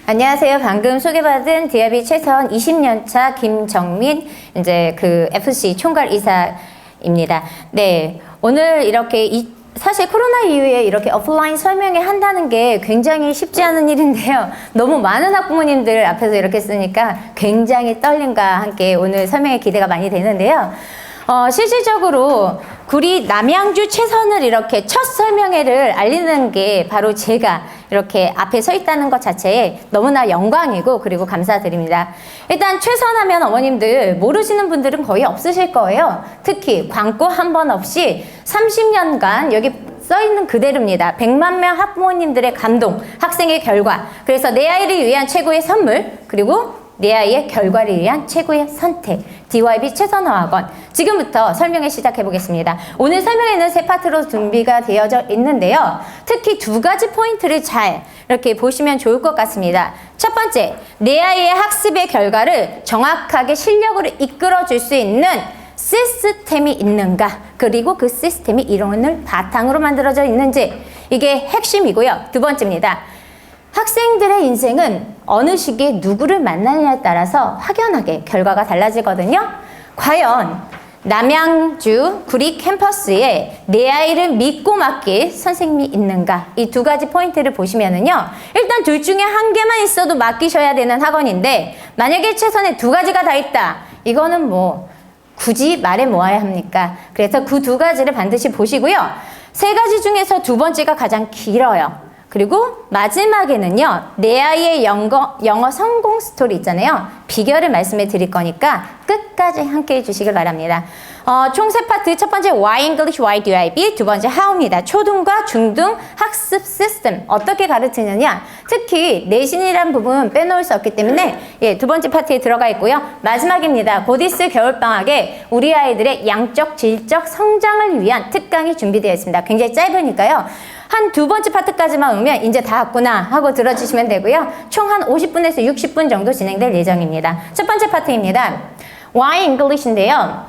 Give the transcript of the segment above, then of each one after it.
안녕하세요. 방금 소개받은 디아비 최선 20년차 김정민 이제 그 FC 총괄 이사입니다. 네, 오늘 이렇게 사실 코로나 이후에 이렇게 오프라인 설명회 한다는 게 굉장히 쉽지 않은 일인데요. 너무 많은 학부모님들 앞에서 이렇게 쓰니까 굉장히 떨림과 함께 오늘 설명회 기대가 많이 되는데요. 실질적으로 우리 남양주 최선을 이렇게 첫 설명회를 알리는 게 바로 제가 이렇게 앞에 서 있다는 것 자체에 너무나 영광이고 그리고 감사드립니다. 일단 최선하면 어머님들 모르시는 분들은 거의 없으실 거예요. 특히 광고 한 번 없이 30년간 여기 써 있는 그대로입니다. 100만 명 학부모님들의 감동, 학생의 결과, 그래서 내 아이를 위한 최고의 선물, 그리고 내 아이의 결과를 위한 최고의 선택, DYB 최선화학원. 지금부터 설명회 시작해 보겠습니다. 오늘 설명회는 세 파트로 준비가 되어져 있는데요. 특히 두 가지 포인트를 잘 이렇게 보시면 좋을 것 같습니다. 첫 번째, 내 아이의 학습의 결과를 정확하게 실력으로 이끌어 줄 수 있는 시스템이 있는가, 그리고 그 시스템이 이론을 바탕으로 만들어져 있는지, 이게 핵심이고요. 두 번째입니다. 학생들의 인생은 어느 시기에 누구를 만나느냐에 따라서 확연하게 결과가 달라지거든요. 과연 남양주 구리 캠퍼스에 내 아이를 믿고 맡길 선생님이 있는가, 이 두 가지 포인트를 보시면은요, 일단 둘 중에 한 개만 있어도 맡기셔야 되는 학원인데, 만약에 최선에 두 가지가 다 있다, 이거는 뭐 굳이 말해 모아야 합니까? 그래서 그 두 가지를 반드시 보시고요. 세 가지 중에서 두 번째가 가장 길어요. 그리고 마지막에는요, 내 아이의 영어 성공 스토리 있잖아요. 비결을 말씀해 드릴 거니까 끝까지 함께 해주시길 바랍니다. 총 세 파트, 첫 번째 Why English, Why DIB, 두 번째 How입니다. 초등과 중등 학습 시스템 어떻게 가르치느냐, 특히 내신이란 부분 빼놓을 수 없기 때문에 두 번째 파트에 들어가 있고요. 마지막입니다. 곧 있을 겨울방학에 우리 아이들의 양적, 질적 성장을 위한 특강이 준비되어 있습니다. 굉장히 짧으니까요. 한 두 번째 파트까지만 오면 이제 다 왔구나 하고 들어주시면 되고요. 총 한 50분에서 60분 정도 진행될 예정입니다. 첫 번째 파트입니다. Why English인데요.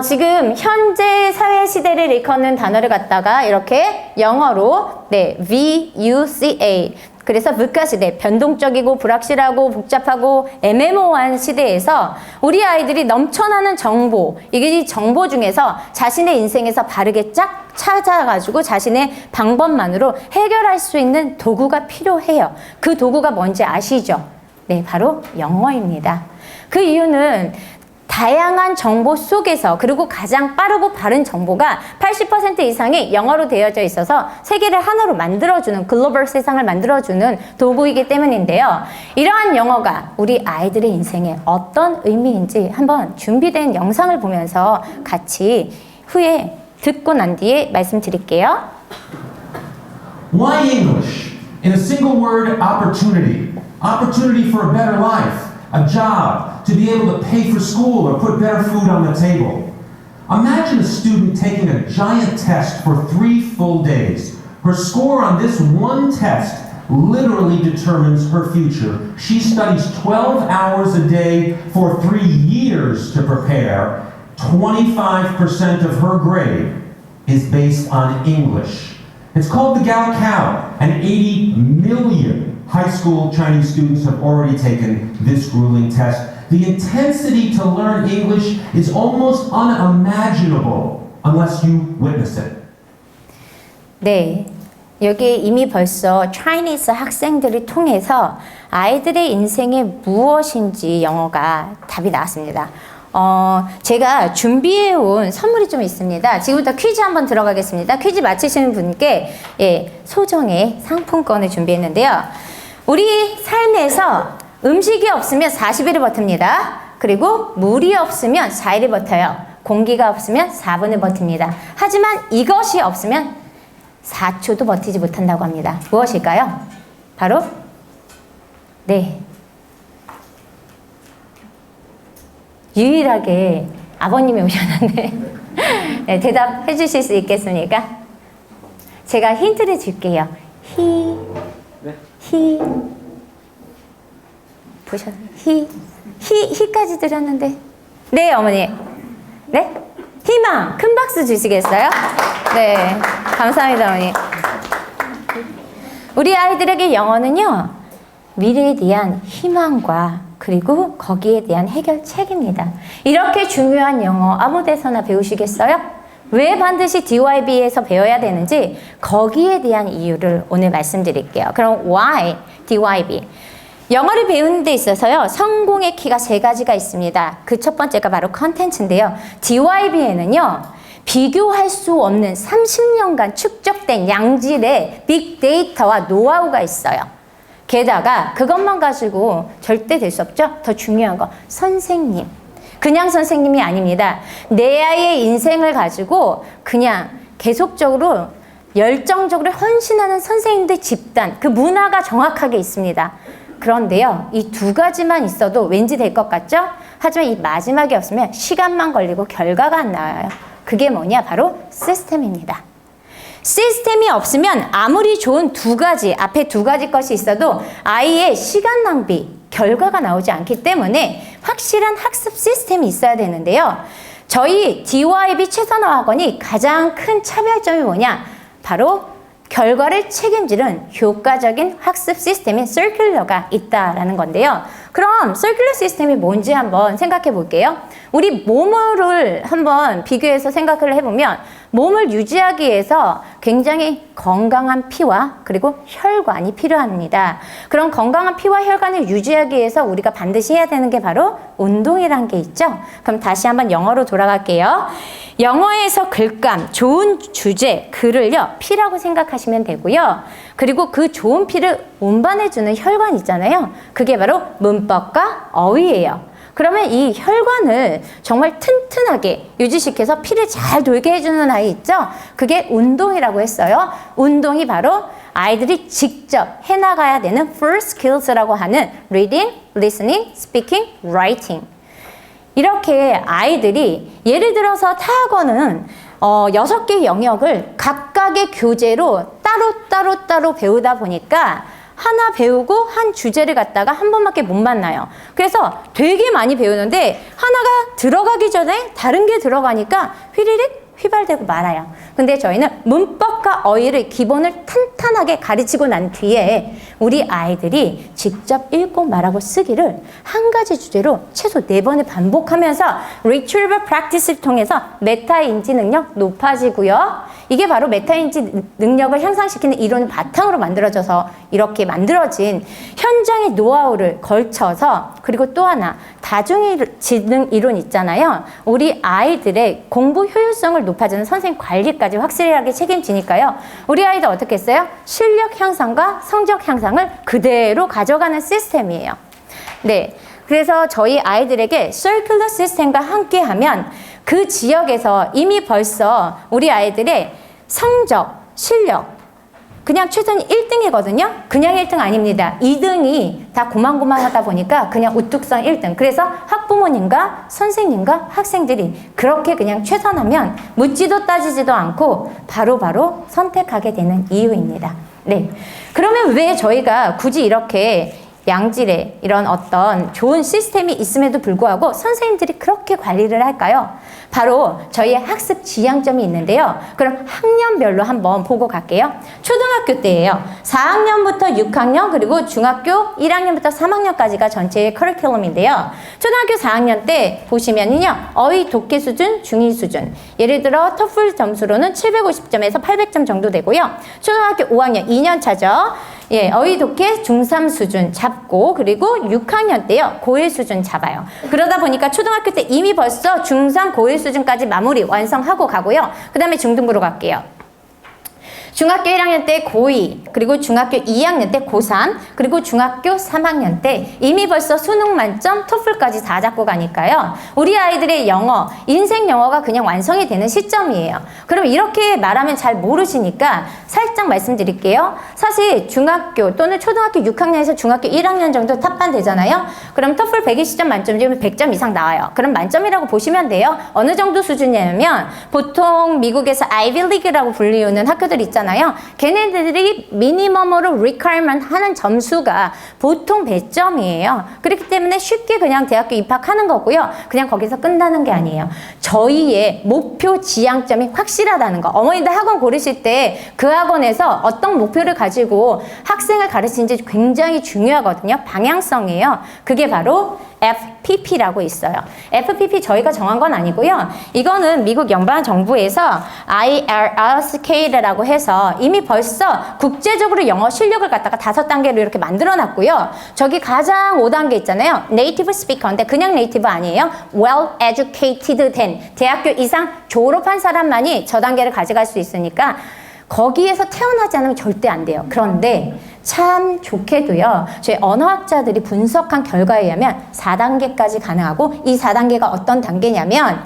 지금 현재 사회 시대를 일컫는 단어를 갖다가 이렇게 영어로 VUCA, 그래서 VUCA 시대, 변동적이고 불확실하고 복잡하고 애매모호한 시대에서 우리 아이들이 넘쳐나는 정보, 이 정보 중에서 자신의 인생에서 바르게 쫙 찾아가지고 자신의 방법만으로 해결할 수 있는 도구가 필요해요. 그 도구가 뭔지 아시죠? 네, 바로 영어입니다. 그 이유는 다양한 정보 속에서, 그리고 가장 빠르고 바른 정보가 80% 이상이 영어로 되어져 있어서 세계를 하나로 만들어주는, 글로벌 세상을 만들어주는 도구이기 때문인데요. 이러한 영어가 우리 아이들의 인생에 어떤 의미인지 한번 준비된 영상을 보면서 같이 후에 듣고 난 뒤에 말씀드릴게요. Why English? In a single word, opportunity. Opportunity for a better life. A job, to be able to pay for school or put better food on the table. Imagine a student taking a giant test for 3 full days. Her score on this one test literally determines her future. She studies 12 hours a day for 3 years to prepare. 25% of her grade is based on English. It's called the Gaokao, and 80 million high school Chinese students have already taken this grueling test. The intensity to learn English is almost unimaginable unless you witness it. 네, 여기에 이미 벌써 Chinese 학생들을 통해서 아이들의 인생에 무엇인지 영어가 답이 나왔습니다. 제가 준비해온 선물이 좀 있습니다. 지금부터 퀴즈 한번 들어가겠습니다. 퀴즈 맞히시는 분께 소정의 상품권을 준비했는데요. 우리 삶에서 음식이 없으면 40일을 버팁니다. 그리고 물이 없으면 4일을 버텨요. 공기가 없으면 4분을 버팁니다. 하지만 이것이 없으면 4초도 버티지 못한다고 합니다. 무엇일까요? 바로 유일하게 아버님이 오셨는데 네, 대답해 주실 수 있겠습니까? 제가 힌트를 줄게요. 보셨나요? 히까지 드렸는데. 네, 어머니. 네? 희망. 큰 박수 주시겠어요? 네. 감사합니다, 어머니. 우리 아이들에게 영어는요, 미래에 대한 희망과 그리고 거기에 대한 해결책입니다. 이렇게 중요한 영어 아무 데서나 배우시겠어요? 왜 반드시 DYB에서 배워야 되는지 거기에 대한 이유를 오늘 말씀드릴게요. 그럼 why DYB? 영어를 배우는 데 있어서요, 성공의 키가 3가지가 있습니다. 그 첫 번째가 바로 컨텐츠인데요. DYB에는요, 비교할 수 없는 30년간 축적된 양질의 빅데이터와 노하우가 있어요. 게다가 그것만 가지고 절대 될 수 없죠. 더 중요한 거, 선생님. 그냥 선생님이 아닙니다. 내 아이의 인생을 가지고 그냥 계속적으로 열정적으로 헌신하는 선생님들 집단, 그 문화가 정확하게 있습니다. 그런데요, 이 2가지만 있어도 왠지 될 것 같죠? 하지만 이 마지막이 없으면 시간만 걸리고 결과가 안 나와요. 그게 뭐냐? 바로 시스템입니다. 시스템이 없으면 아무리 좋은 2가지, 앞에 2가지 것이 있어도 아이의 시간 낭비, 결과가 나오지 않기 때문에 확실한 학습 시스템이 있어야 되는데요. 저희 DYB 최선화 학원이 가장 큰 차별점이 뭐냐? 바로 결과를 책임지는 효과적인 학습 시스템인 서큘러가 있다라는 건데요. 그럼 서큘러 시스템이 뭔지 한번 생각해 볼게요. 우리 몸을 한번 비교해서 생각을 해보면 몸을 유지하기 위해서 굉장히 건강한 피와 그리고 혈관이 필요합니다. 그런 건강한 피와 혈관을 유지하기 위해서 우리가 반드시 해야 되는 게 바로 운동이란 게 있죠. 그럼 다시 한번 영어로 돌아갈게요. 영어에서 글감, 좋은 주제, 글을요, 피라고 생각하시면 되고요. 그리고 그 좋은 피를 운반해주는 혈관 있잖아요. 그게 바로 문법과 어휘예요. 그러면 이 혈관을 정말 튼튼하게 유지시켜서 피를 잘 돌게 해주는 아이 있죠? 그게 운동이라고 했어요. 운동이 바로 아이들이 직접 해나가야 되는 first skills라고 하는 reading, listening, speaking, writing. 이렇게 아이들이 예를 들어서 타학원은 6개의 영역을 각각의 교재로 따로 배우다 보니까 하나 배우고 한 주제를 갖다가 한 번밖에 못 만나요. 그래서 되게 많이 배우는데 하나가 들어가기 전에 다른 게 들어가니까 휘리릭 휘발되고 말아요. 근데 저희는 문법과 어휘를 기본을 탄탄하게 가르치고 난 뒤에 우리 아이들이 직접 읽고 말하고 쓰기를 한 가지 주제로 최소 4번을 반복하면서 retrieval practice를 통해서 메타인지 능력 높아지고요. 이게 바로 메타인지 능력을 향상시키는 이론을 바탕으로 만들어져서 이렇게 만들어진 현장의 노하우를 걸쳐서, 그리고 또 하나 다중지능 이론 있잖아요. 우리 아이들의 공부 효율성을 높아지는 선생님 관리까지 확실하게 책임지니까요. 우리 아이들 어떻게 했어요? 실력 향상과 성적 향상을 그대로 가져가는 시스템이에요. 네. 그래서 저희 아이들에게 서큘러 시스템과 함께하면 그 지역에서 이미 벌써 우리 아이들의 성적, 실력, 그냥 최소한 1등이거든요. 그냥 1등 아닙니다. 2등이 다 고만고만하다 보니까 그냥 우뚝성 1등. 그래서 학부모님과 선생님과 학생들이 그렇게 그냥 최선하면 묻지도 따지지도 않고 바로바로 선택하게 되는 이유입니다. 네. 그러면 왜 저희가 굳이 이렇게 양질의 이런 어떤 좋은 시스템이 있음에도 불구하고 선생님들이 그렇게 관리를 할까요? 바로 저희의 학습 지향점이 있는데요. 그럼 학년별로 한번 보고 갈게요. 초등학교 때예요. 4학년부터 6학년 그리고 중학교 1학년부터 3학년까지가 전체의 커리큘럼인데요. 초등학교 4학년 때 보시면은요. 어휘 독해 수준, 중위 수준. 예를 들어 토플 점수로는 750점에서 800점 정도 되고요. 초등학교 5학년 2년 차죠. 예, 어휘 독해 중3 수준 잡고, 그리고 6학년 때요, 고1 수준 잡아요. 그러다 보니까 초등학교 때 이미 벌써 중3 고1 수준까지 마무리 완성하고 가고요. 그 다음에 중등부로 갈게요. 중학교 1학년 때 고2, 그리고 중학교 2학년 때 고3, 그리고 중학교 3학년 때 이미 벌써 수능 만점, 토플까지 다 잡고 가니까요. 우리 아이들의 영어, 인생 영어가 그냥 완성이 되는 시점이에요. 그럼 이렇게 말하면 잘 모르시니까 살짝 말씀드릴게요. 사실 중학교 또는 초등학교 6학년에서 중학교 1학년 정도 탑반 되잖아요. 그럼 토플 120점 만점이면 100점 이상 나와요. 그럼 만점이라고 보시면 돼요. 어느 정도 수준이냐면 보통 미국에서 아이비리그라고 불리우는 학교들 있잖아요. 있잖아요. 걔네들이 미니멈으로 requirement 하는 점수가 보통 100점이에요. 그렇기 때문에 쉽게 그냥 대학교 입학하는 거고요. 그냥 거기서 끝나는 게 아니에요. 저희의 목표 지향점이 확실하다는 거. 어머니들 학원 고르실 때 그 학원에서 어떤 목표를 가지고 학생을 가르치는지 굉장히 중요하거든요. 방향성이에요. 그게 바로 FPP라고 있어요. FPP 저희가 정한 건 아니고요. 이거는 미국 연방정부에서 IRSK라고 해서 이미 벌써 국제적으로 영어 실력을 갖다가 5단계로 이렇게 만들어 놨고요. 저기 가장 5단계 있잖아요. 네이티브 스피커인데 그냥 네이티브 아니에요. well educated 된 대학교 이상 졸업한 사람만이 저 단계를 가져갈 수 있으니까 거기에서 태어나지 않으면 절대 안 돼요. 그런데 참 좋게도요. 저희 언어학자들이 분석한 결과에 의하면 4단계까지 가능하고 이 4단계가 어떤 단계냐면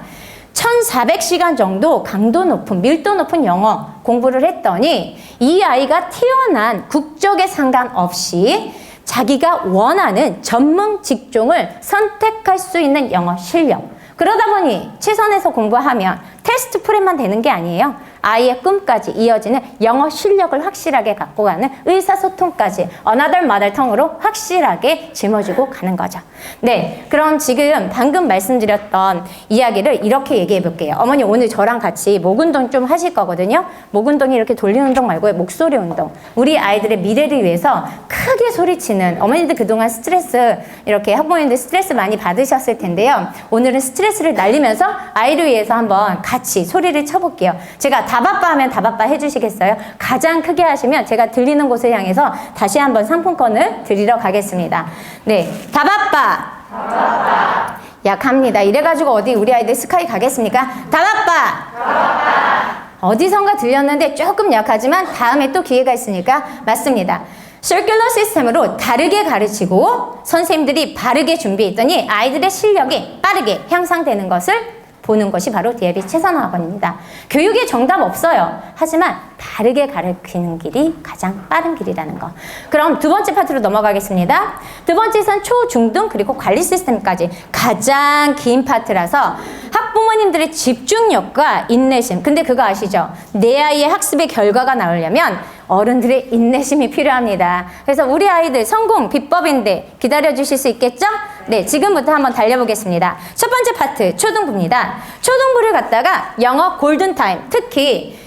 1400시간 정도 강도 높은 밀도 높은 영어 공부를 했더니 이 아이가 태어난 국적에 상관없이 자기가 원하는 전문 직종을 선택할 수 있는 영어 실력. 그러다 보니 최선에서 공부하면 테스트 프랩만 되는 게 아니에요. 아이의 꿈까지 이어지는 영어 실력을 확실하게 갖고 가는 의사소통까지 another mother tongue로 확실하게 짊어지고 가는 거죠. 네, 그럼 지금 방금 말씀드렸던 이야기를 이렇게 얘기해 볼게요. 어머니 오늘 저랑 같이 목 운동 좀 하실 거거든요. 목 운동이 이렇게 돌리는 운동 말고 목소리 운동. 우리 아이들의 미래를 위해서 크게 소리치는 어머니들 그동안 스트레스 이렇게 학부모님들 스트레스 많이 받으셨을 텐데요. 오늘은 스트레스를 날리면서 아이를 위해서 한번 같이 소리를 쳐볼게요. 제가 다바빠 하면 다바빠 해주시겠어요? 가장 크게 하시면 제가 들리는 곳을 향해서 다시 한번 상품권을 드리러 가겠습니다. 네, 다바빠. 다바빠. 약합니다. 이래가지고 어디 우리 아이들 스카이 가겠습니까? 다바빠. 다바빠. 어디선가 들렸는데 조금 약하지만 다음에 또 기회가 있으니까 맞습니다. circular 시스템으로 다르게 가르치고 선생님들이 바르게 준비했더니 아이들의 실력이 빠르게 향상되는 것을 보는 것이 바로 DIB 최선화학원입니다. 교육에 정답 없어요. 하지만 다르게 가르치는 길이 가장 빠른 길이라는 거. 그럼 두 번째 파트로 넘어가겠습니다. 두 번째선 초, 중, 등 그리고 관리 시스템까지 가장 긴 파트라서 학부모님들의 집중력과 인내심. 근데 그거 아시죠? 내 아이의 학습의 결과가 나오려면 어른들의 인내심이 필요합니다. 그래서 우리 아이들 성공 비법인데 기다려주실 수 있겠죠? 네, 지금부터 한번 달려보겠습니다. 첫 번째 파트, 초등부입니다. 초등부를 갖다가 영어 골든타임, 특히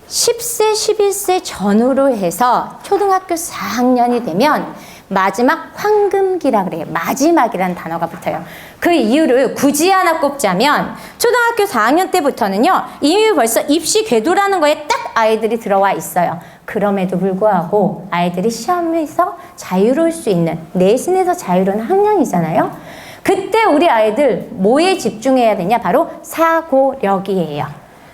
10세, 11세 전후로 해서 초등학교 4학년이 되면 마지막 황금기라 그래요. 마지막이라는 단어가 붙어요. 그 이유를 굳이 하나 꼽자면 초등학교 4학년 때부터는요. 이미 벌써 입시 궤도라는 거에 딱 아이들이 들어와 있어요. 그럼에도 불구하고 아이들이 시험에서 자유로울 수 있는 내신에서 자유로운 학년이잖아요. 그때 우리 아이들 뭐에 집중해야 되냐? 바로 사고력이에요.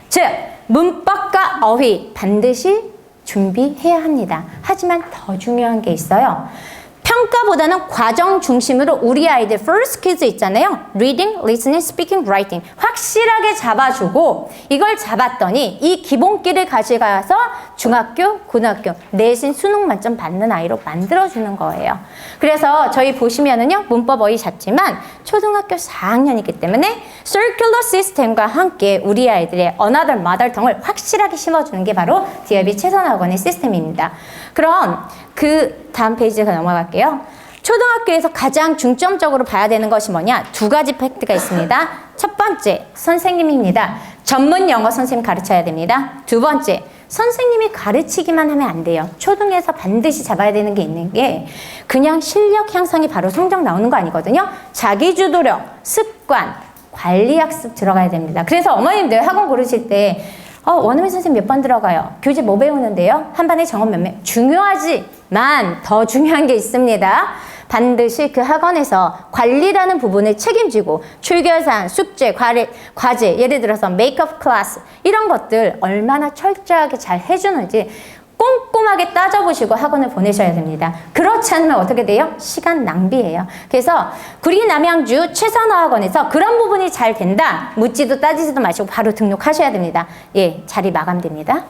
즉 문법과 어휘 반드시 준비해야 합니다. 하지만 더 중요한 게 있어요. 평가보다는 과정 중심으로 우리 아이들 first kids 있잖아요. reading, listening, speaking, writing 확실하게 잡아주고 이걸 잡았더니 이 기본기를 가져가서 중학교, 고등학교 내신 수능 만점 받는 아이로 만들어주는 거예요. 그래서 저희 보시면은요. 문법 어휘 잡지만 초등학교 4학년이기 때문에 circular 시스템과 함께 우리 아이들의 another mother tongue을 확실하게 심어주는 게 바로 DIB 최선학원의 시스템입니다. 그럼 그 다음 페이지로 넘어갈게요. 초등학교에서 가장 중점적으로 봐야 되는 것이 뭐냐? 두 가지 팩트가 있습니다. 첫 번째, 선생님입니다. 전문 영어 선생님 가르쳐야 됩니다. 두 번째, 선생님이 가르치기만 하면 안 돼요. 초등에서 반드시 잡아야 되는 게 있는 게 그냥 실력 향상이 바로 성적 나오는 거 아니거든요. 자기주도력, 습관, 관리학습 들어가야 됩니다. 그래서 어머님들 학원 고르실 때 원어민 선생님 몇 번 들어가요? 교재 뭐 배우는데요? 한 반에 정원 몇 명? 중요하지만 더 중요한 게 있습니다. 반드시 그 학원에서 관리라는 부분을 책임지고 출결사항, 숙제, 과제, 예를 들어서 메이크업 클래스 이런 것들 얼마나 철저하게 잘 해주는지 꼼꼼하게 따져보시고 학원을 보내셔야 됩니다. 그렇지 않으면 어떻게 돼요? 시간 낭비예요. 그래서 구리 남양주 최선화학원에서 그런 부분이 잘 된다. 묻지도 따지지도 마시고 바로 등록하셔야 됩니다. 예, 자리 마감됩니다.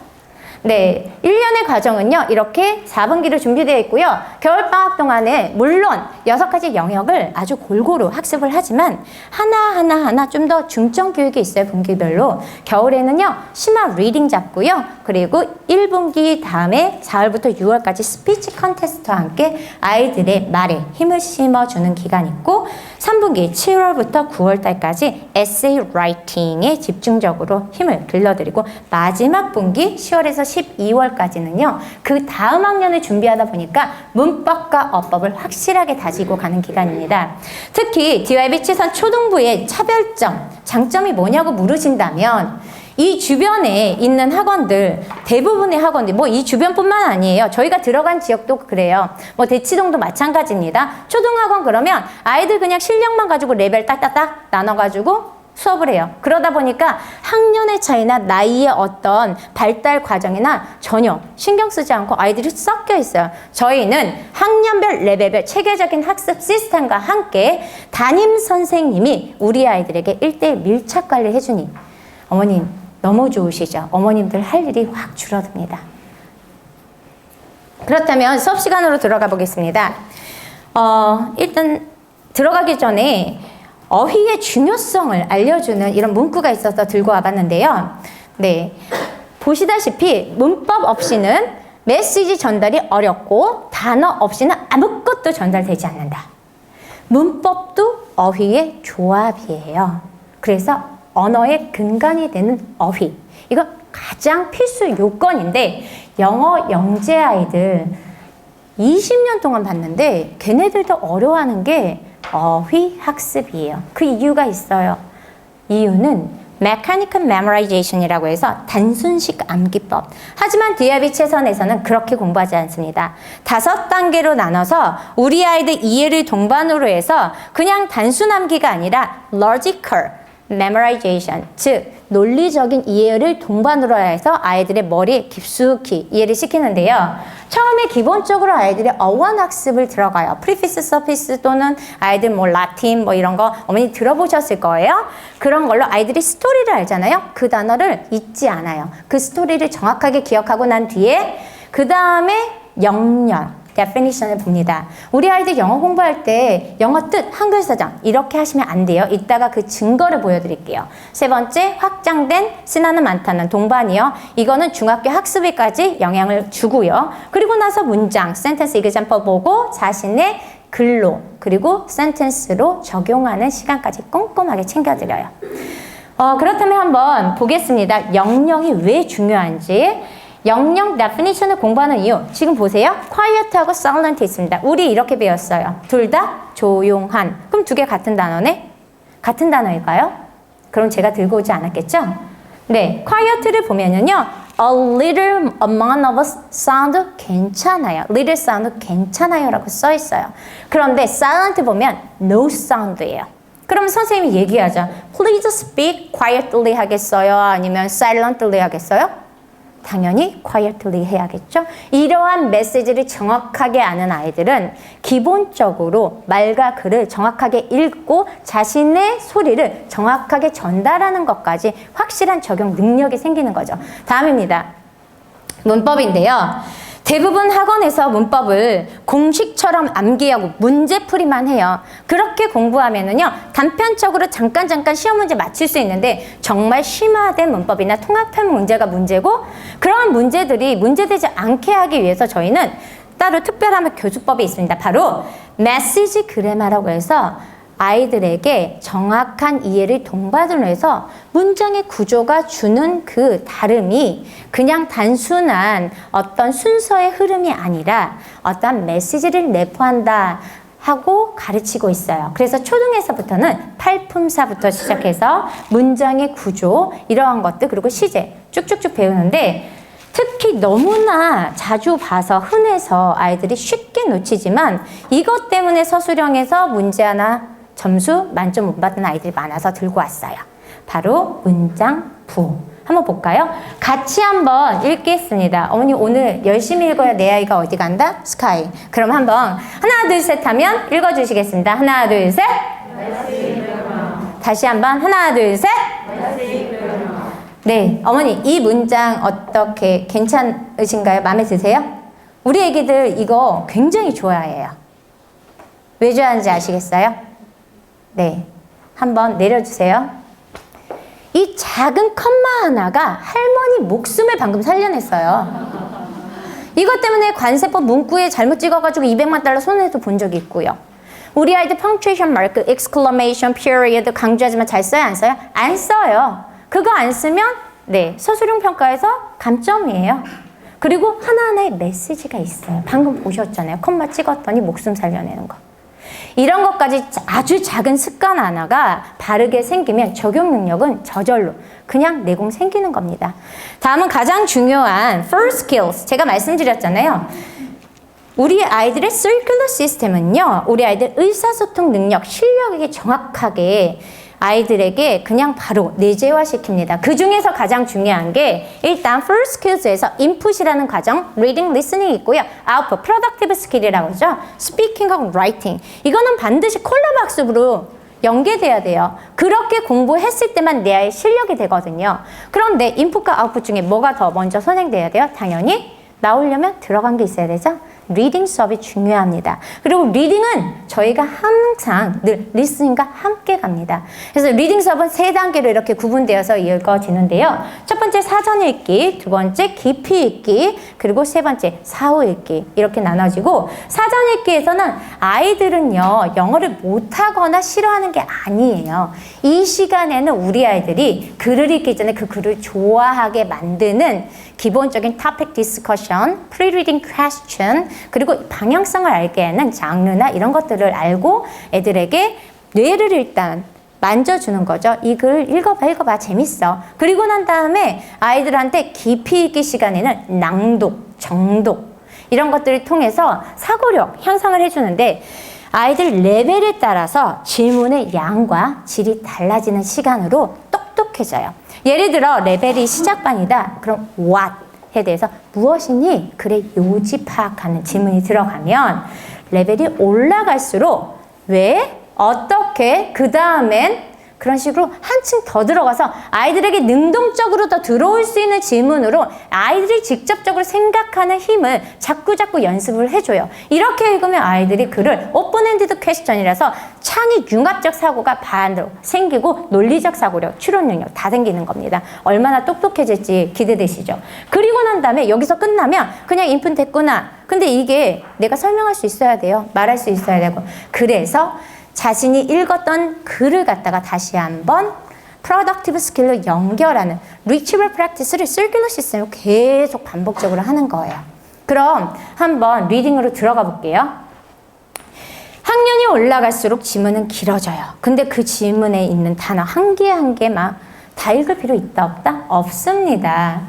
네, 1년의 과정은요, 이렇게 4분기로 준비되어 있고요. 겨울방학 동안에 물론 6가지 영역을 아주 골고루 학습을 하지만 하나하나 좀 더 중점 교육이 있어요, 분기별로. 겨울에는요, 심화 리딩 잡고요. 그리고 1분기 다음에 4월부터 6월까지 스피치 컨테스트와 함께 아이들의 말에 힘을 심어주는 기간이 있고, 3분기 7월부터 9월달까지 에세이 라이팅에 집중적으로 힘을 길러드리고, 마지막 분기 10월에서 12월까지는요, 그 다음 학년을 준비하다 보니까 문법과 어법을 확실하게 다지고 가는 기간입니다. 특히 DYB 최선 초등부의 차별점, 장점이 뭐냐고 물으신다면, 이 주변에 있는 학원들, 대부분의 학원들, 뭐 이 주변뿐만 아니에요. 저희가 들어간 지역도 그래요. 뭐 대치동도 마찬가지입니다. 초등학원 그러면 아이들 그냥 실력만 가지고 레벨 딱딱딱 나눠가지고 수업을 해요. 그러다 보니까 학년의 차이나 나이의 어떤 발달 과정이나 전혀 신경 쓰지 않고 아이들이 섞여 있어요. 저희는 학년별, 레벨별 체계적인 학습 시스템과 함께 담임 선생님이 우리 아이들에게 1대1 밀착 관리를 해주니, 어머님 너무 좋으시죠? 어머님들 할 일이 확 줄어듭니다. 그렇다면 수업 시간으로 들어가 보겠습니다. 일단 들어가기 전에 어휘의 중요성을 알려주는 이런 문구가 있어서 들고 와봤는데요. 네, 보시다시피 문법 없이는 메시지 전달이 어렵고 단어 없이는 아무것도 전달되지 않는다. 문법도 어휘의 조합이에요. 그래서 언어의 근간이 되는 어휘, 이거 가장 필수 요건인데, 영어 영재 아이들 20년 동안 봤는데 걔네들도 어려워하는 게 어휘 학습이에요. 그 이유가 있어요. 이유는 Mechanical Memorization이라고 해서 단순식 암기법. 하지만 DIB 최선에서는 그렇게 공부하지 않습니다. 5단계로 나눠서 우리 아이들 이해를 동반으로 해서 그냥 단순 암기가 아니라 Logical Memorization, 즉 논리적인 이해를 동반으로 해서 아이들의 머리에 깊숙이 이해를 시키는데요. 처음에 기본적으로 아이들의 어원 학습을 들어가요. 프리피스, 서피스 또는 아이들 뭐 라틴 뭐 이런 거 어머니 들어보셨을 거예요. 그런 걸로 아이들이 스토리를 알잖아요. 그 단어를 잊지 않아요. 그 스토리를 정확하게 기억하고 난 뒤에 그 다음에 영역 definition을 봅니다. 우리 아이들 영어 공부할 때 영어 뜻, 한글 사전 이렇게 하시면 안 돼요. 이따가 그 증거를 보여드릴게요. 세 번째, 확장된 쓰나는 많다는 동반이요. 이거는 중학교 학습에까지 영향을 주고요. 그리고 나서 문장, 센텐스 example 보고 자신의 글로 그리고 센텐스로 적용하는 시간까지 꼼꼼하게 챙겨드려요. 그렇다면 한번 보겠습니다. 영역이 왜 중요한지. 영역 definition을 공부하는 이유, 지금 보세요. quiet하고 silent 있습니다. 우리 이렇게 배웠어요. 둘 다 조용한. 그럼 두 개 같은 단어네? 같은 단어일까요? 그럼 제가 들고 오지 않았겠죠? 네, quiet를 보면은요, a little amount of sound 괜찮아요. little sound 괜찮아요 라고 써 있어요. 그런데 silent 보면 no sound예요. 그럼 선생님이 얘기하죠. Please speak quietly 하겠어요? 아니면 silently 하겠어요? 당연히 quietly 해야겠죠. 이러한 메시지를 정확하게 아는 아이들은 기본적으로 말과 글을 정확하게 읽고 자신의 소리를 정확하게 전달하는 것까지 확실한 적용 능력이 생기는 거죠. 다음입니다. 문법인데요. 대부분 학원에서 문법을 공식처럼 암기하고 문제풀이만 해요. 그렇게 공부하면은요, 단편적으로 잠깐 시험 문제 맞출 수 있는데 정말 심화된 문법이나 통합형 문제가 문제고, 그러한 문제들이 문제되지 않게 하기 위해서 저희는 따로 특별한 교수법이 있습니다. 바로 메시지 그래마라고 해서 아이들에게 정확한 이해를 동반으로 해서 문장의 구조가 주는 그 다름이 그냥 단순한 어떤 순서의 흐름이 아니라 어떤 메시지를 내포한다 하고 가르치고 있어요. 그래서 초등에서부터는 팔품사부터 시작해서 문장의 구조, 이러한 것들, 그리고 시제 쭉쭉쭉 배우는데, 특히 너무나 자주 봐서 흔해서 아이들이 쉽게 놓치지만 이것 때문에 서술형에서 문제 하나 점수 만점 못 받은 아이들이 많아서 들고 왔어요. 바로 문장부. 한번 볼까요? 같이 한번 읽겠습니다. 어머니 오늘 열심히 읽어야 내 아이가 어디 간다? 스카이. 그럼 한번 하나 둘 셋 하면 읽어주시겠습니다. 하나 둘 셋. 다시 한번 하나 둘 셋. 네, 어머니 이 문장 어떻게 괜찮으신가요? 마음에 드세요? 우리 애기들 이거 굉장히 좋아해요. 왜 좋아하는지 아시겠어요? 네, 한번 내려주세요. 이 작은 컴마 하나가 할머니 목숨을 방금 살려냈어요. 이것 때문에 관세법 문구에 잘못 찍어가지고 200만 달러 손해도 본 적이 있고요. 우리 아이들 punctuation mark, exclamation, period 강조하지만 잘 써요? 안 써요? 안 써요. 그거 안 쓰면 네, 서술형 평가에서 감점이에요. 그리고 하나하나의 메시지가 있어요. 방금 보셨잖아요. 콤마 찍었더니 목숨 살려내는 거. 이런 것까지 아주 작은 습관 하나가 바르게 생기면 적용 능력은 저절로 그냥 내공 생기는 겁니다. 다음은 가장 중요한 first skills. 제가 말씀드렸잖아요. 우리 아이들의 circular 시스템은요. 우리 아이들 의사소통 능력, 실력에게 정확하게 아이들에게 그냥 바로 내재화시킵니다. 그 중에서 가장 중요한 게 일단 first skills에서 input이라는 과정, reading, listening 있고요. output, productive skill이라고 하죠. speaking하고 writing. 이거는 반드시 콜라보 학습으로 연계돼야 돼요. 그렇게 공부했을 때만 내 아이의 실력이 되거든요. 그런데 인풋과 아웃풋 중에 뭐가 더 먼저 선행돼야 돼요? 당연히 나오려면 들어간 게 있어야 되죠. 리딩 수업이 중요합니다. 그리고 리딩은 저희가 항상 늘 리스닝과 함께 갑니다. 그래서 리딩 수업은 3단계로 이렇게 구분되어서 이어지는데요. 첫 번째 사전 읽기, 두 번째 깊이 읽기, 그리고 세 번째 사후 읽기 이렇게 나눠지고 사전 읽기에서는 아이들은요 영어를 못하거나 싫어하는 게 아니에요. 이 시간에는 우리 아이들이 글을 읽기 전에 그 글을 좋아하게 만드는 기본적인 topic discussion, pre-reading question, 그리고 방향성을 알게 하는 장르나 이런 것들을 알고 애들에게 뇌를 일단 만져주는 거죠. 이 글 읽어봐 재밌어. 그리고 난 다음에 아이들한테 깊이 읽기 시간에는 낭독, 정독 이런 것들을 통해서 사고력 향상을 해주는데 아이들 레벨에 따라서 질문의 양과 질이 달라지는 시간으로 똑똑해져요. 예를 들어 레벨이 시작반이다. 그럼 what에 대해서 무엇이니? 글의 요지 파악하는 질문이 들어가면 레벨이 올라갈수록 왜? 어떻게? 그 다음엔 그런 식으로 한층 더 들어가서 아이들에게 능동적으로 더 들어올 수 있는 질문으로 아이들이 직접적으로 생각하는 힘을 자꾸자꾸 연습을 해줘요. 이렇게 읽으면 아이들이 글을 오픈엔디드 퀘스천이라서 창의 융합적 사고가 반대로 생기고 논리적 사고력, 추론 능력 다 생기는 겁니다. 얼마나 똑똑해질지 기대되시죠? 그리고 난 다음에 여기서 끝나면 그냥 인풋 됐구나. 근데 이게 내가 설명할 수 있어야 돼요. 말할 수 있어야 되고. 그래서 자신이 읽었던 글을 갖다가 다시 한번 productive skill로 연결하는 retrieval practice를 circular 시스템으로 계속 반복적으로 하는 거예요. 그럼 한번 리딩으로 들어가 볼게요. 학년이 올라갈수록 지문은 길어져요. 근데 그 지문에 있는 단어 한 개 한 개 막 다 읽을 필요 있다 없다? 없습니다.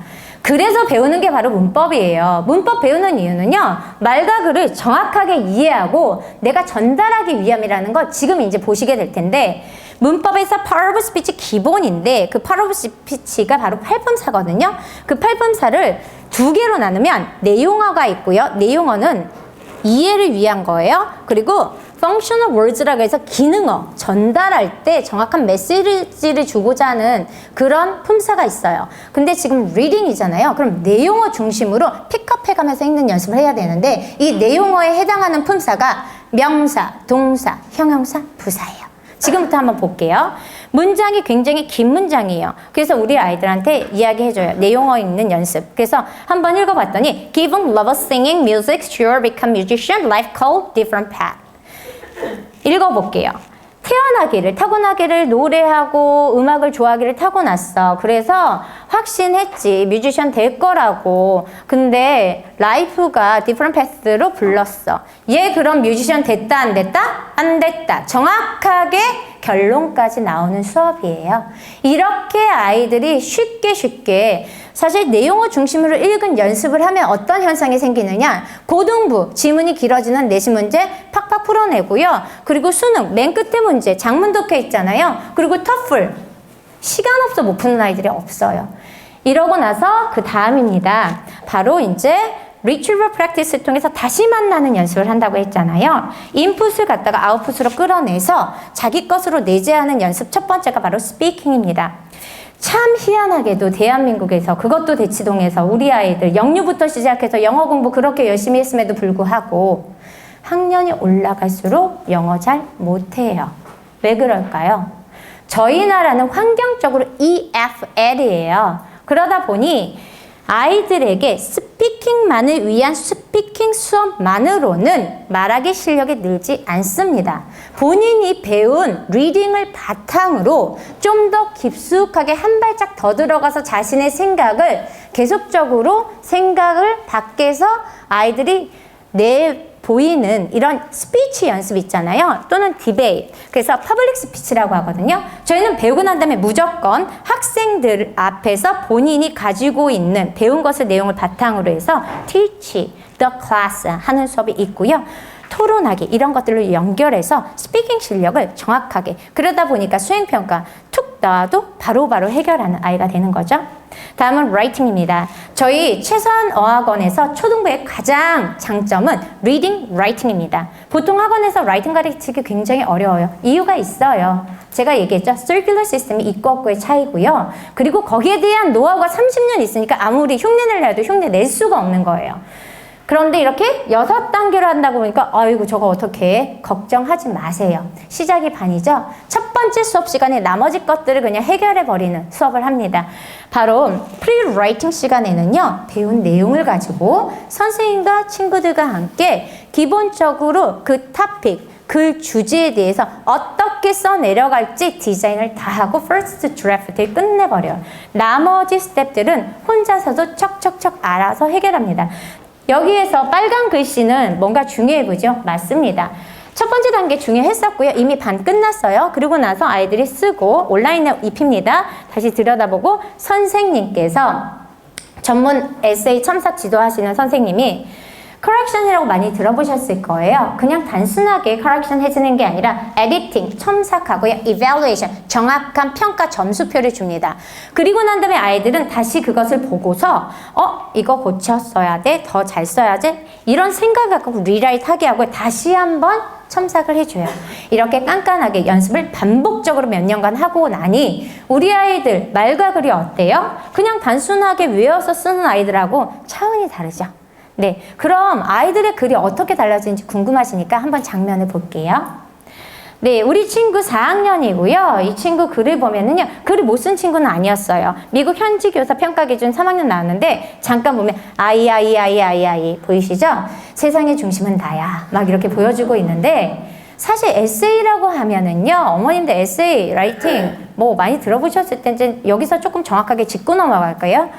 그래서 배우는 게 바로 문법이에요. 문법 배우는 이유는요. 말과 글을 정확하게 이해하고 내가 전달하기 위함이라는 거 지금 이제 보시게 될 텐데 문법에서 part of speech 기본인데 그 part of speech가 바로 팔품사거든요. 그 팔품사를 두 개로 나누면 내용어가 있고요. 내용어는 이해를 위한 거예요. 그리고 functional words라고 해서 기능어, 전달할 때 정확한 메시지를 주고자 하는 그런 품사가 있어요. 근데 지금 reading이잖아요. 그럼 내용어 중심으로 픽업해가면서 읽는 연습을 해야 되는데 이 내용어에 해당하는 품사가 명사, 동사, 형용사, 부사예요. 지금부터 한번 볼게요. 문장이 굉장히 긴 문장이에요. 그래서 우리 아이들한테 이야기해줘요. 내용어 읽는 연습. 그래서 한번 읽어봤더니 Given love of singing music, sure become musician, life called different path. 읽어볼게요. 태어나기를, 타고나기를 노래하고 음악을 좋아하기를 타고났어. 그래서 확신했지. 뮤지션 될 거라고. 근데 라이프가 different path로 불렀어. 얘 그럼 뮤지션 됐다 안 됐다? 안 됐다. 정확하게 결론까지 나오는 수업이에요. 이렇게 아이들이 쉽게 사실 내용어 중심으로 읽은 연습을 하면 어떤 현상이 생기느냐? 고등부, 지문이 길어지는 내신 문제 팍팍 풀어내고요. 그리고 수능, 맨 끝에 문제, 장문 독해 있잖아요. 그리고 터플, 시간 없어 못 푸는 아이들이 없어요. 이러고 나서 그 다음입니다. 바로 이제 retrieval practice를 통해서 다시 만나는 연습을 한다고 했잖아요. 인풋을 갖다가 아웃풋으로 끌어내서 자기 것으로 내재하는 연습 첫 번째가 바로 speaking입니다. 참 희한하게도 대한민국에서 그것도 대치동에서 우리 아이들 영유부터 시작해서 영어 공부 그렇게 열심히 했음에도 불구하고 학년이 올라갈수록 영어 잘 못해요. 왜 그럴까요? 저희 나라는 환경적으로 EFL이에요. 그러다 보니 아이들에게 스피킹만을 위한 스피킹 수업만으로는 말하기 실력이 늘지 않습니다. 본인이 배운 리딩을 바탕으로 좀 더 깊숙하게 한 발짝 더 들어가서 자신의 생각을 계속적으로 생각을 밖에서 아이들이 보이는 이런 스피치 연습 있잖아요. 또는 디베이트. 그래서 퍼블릭 스피치라고 하거든요. 저희는 배우고 난 다음에 무조건 학생들 앞에서 본인이 가지고 있는 배운 것을 내용을 바탕으로 해서 teach the class 하는 수업이 있고요. 토론하기 이런 것들로 연결해서 스피킹 실력을 정확하게 그러다 보니까 수행평가 툭 나와도 바로바로 해결하는 아이가 되는 거죠. 다음은 라이팅입니다. 저희 최선 어학원에서 초등부의 가장 장점은 리딩, 라이팅입니다. 보통 학원에서 라이팅 가르치기 굉장히 어려워요. 이유가 있어요. 제가 얘기했죠. circular 시스템이 있고 없고의 차이고요. 그리고 거기에 대한 노하우가 30년 있으니까 아무리 흉내를 내도 흉내 낼 수가 없는 거예요. 그런데 이렇게 6단계로 한다고 보니까 아이고 저거 어떻게 해? 걱정하지 마세요. 시작이 반이죠. 첫 번째 수업 시간에 나머지 것들을 그냥 해결해버리는 수업을 합니다. 바로 프리라이팅 시간에는요. 배운 내용을 가지고 선생님과 친구들과 함께 기본적으로 그 토픽, 그 주제에 대해서 어떻게 써내려갈지 디자인을 다 하고 first draft를 끝내버려요. 나머지 스텝들은 혼자서도 척척척 알아서 해결합니다. 여기에서 빨간 글씨는 뭔가 중요해 보죠? 맞습니다. 첫 번째 단계 중요했었고요. 이미 반 끝났어요. 그리고 나서 아이들이 쓰고 온라인에 입힙니다. 다시 들여다보고 선생님께서 전문 에세이 첨삭 지도하시는 선생님이 correction이라고 많이 들어보셨을 거예요. 그냥 단순하게 correction 해주는 게 아니라 editing, 첨삭하고요. evaluation, 정확한 평가 점수표를 줍니다. 그리고 난 다음에 아이들은 다시 그것을 보고서 이거 고쳤어야 돼, 더 잘 써야지 이런 생각을 갖고 리라이트 하게 하고 다시 한번 첨삭을 해줘요. 이렇게 깐깐하게 연습을 반복적으로 몇 년간 하고 나니 우리 아이들 말과 글이 어때요? 그냥 단순하게 외워서 쓰는 아이들하고 차원이 다르죠. 네, 그럼 아이들의 글이 어떻게 달라지는지 궁금하시니까 한번 장면을 볼게요. 네, 우리 친구 4학년이고요. 이 친구 글을 보면은요, 글을 못 쓴 친구는 아니었어요. 미국 현지 교사 평가 기준 3학년 나왔는데 잠깐 보면 아이 보이시죠? 세상의 중심은 나야 막 이렇게 보여주고 있는데 사실 에세이라고 하면은요, 어머님들 에세이, 라이팅 뭐 많이 들어보셨을 텐데 여기서 조금 정확하게 짚고 넘어갈까요?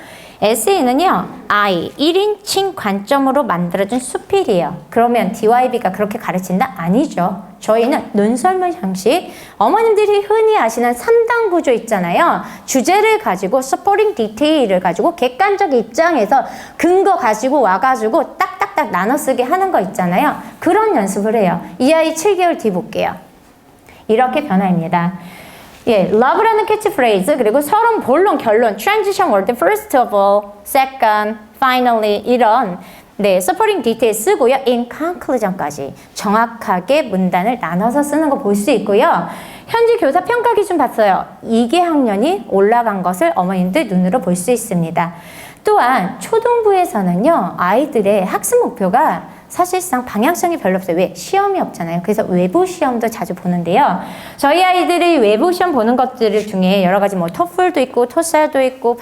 에세이는요, I, 1인칭 관점으로 만들어진 수필이에요. 그러면 DYB가 그렇게 가르친다? 아니죠. 저희는 논설문 형식, 어머님들이 흔히 아시는 3단 구조 있잖아요. 주제를 가지고 supporting detail을 가지고 객관적 입장에서 근거 가지고 와가지고 딱딱딱 나눠 쓰게 하는 거 있잖아요. 그런 연습을 해요. 이 아이 7개월 뒤 볼게요. 이렇게 변화입니다. 예, love라는 캐치프레이즈, 그리고 서론, 본론, 결론, transition word, first of all, second, finally 이런 supporting detail 쓰고요. in conclusion까지 정확하게 문단을 나눠서 쓰는 거 볼 수 있고요. 현지 교사 평가 기준 봤어요. 2개 학년이 올라간 것을 어머님들 눈으로 볼 수 있습니다. 또한 초등부에서는요, 아이들의 학습 목표가 사실상 방향성이 별로 없어요. 왜? 시험이 없잖아요. 그래서 외부 시험도 자주 보는데요. 저희 아이들이 외부 시험 보는 것들 중에 여러 가지 뭐 토플도 있고 토셀도 있고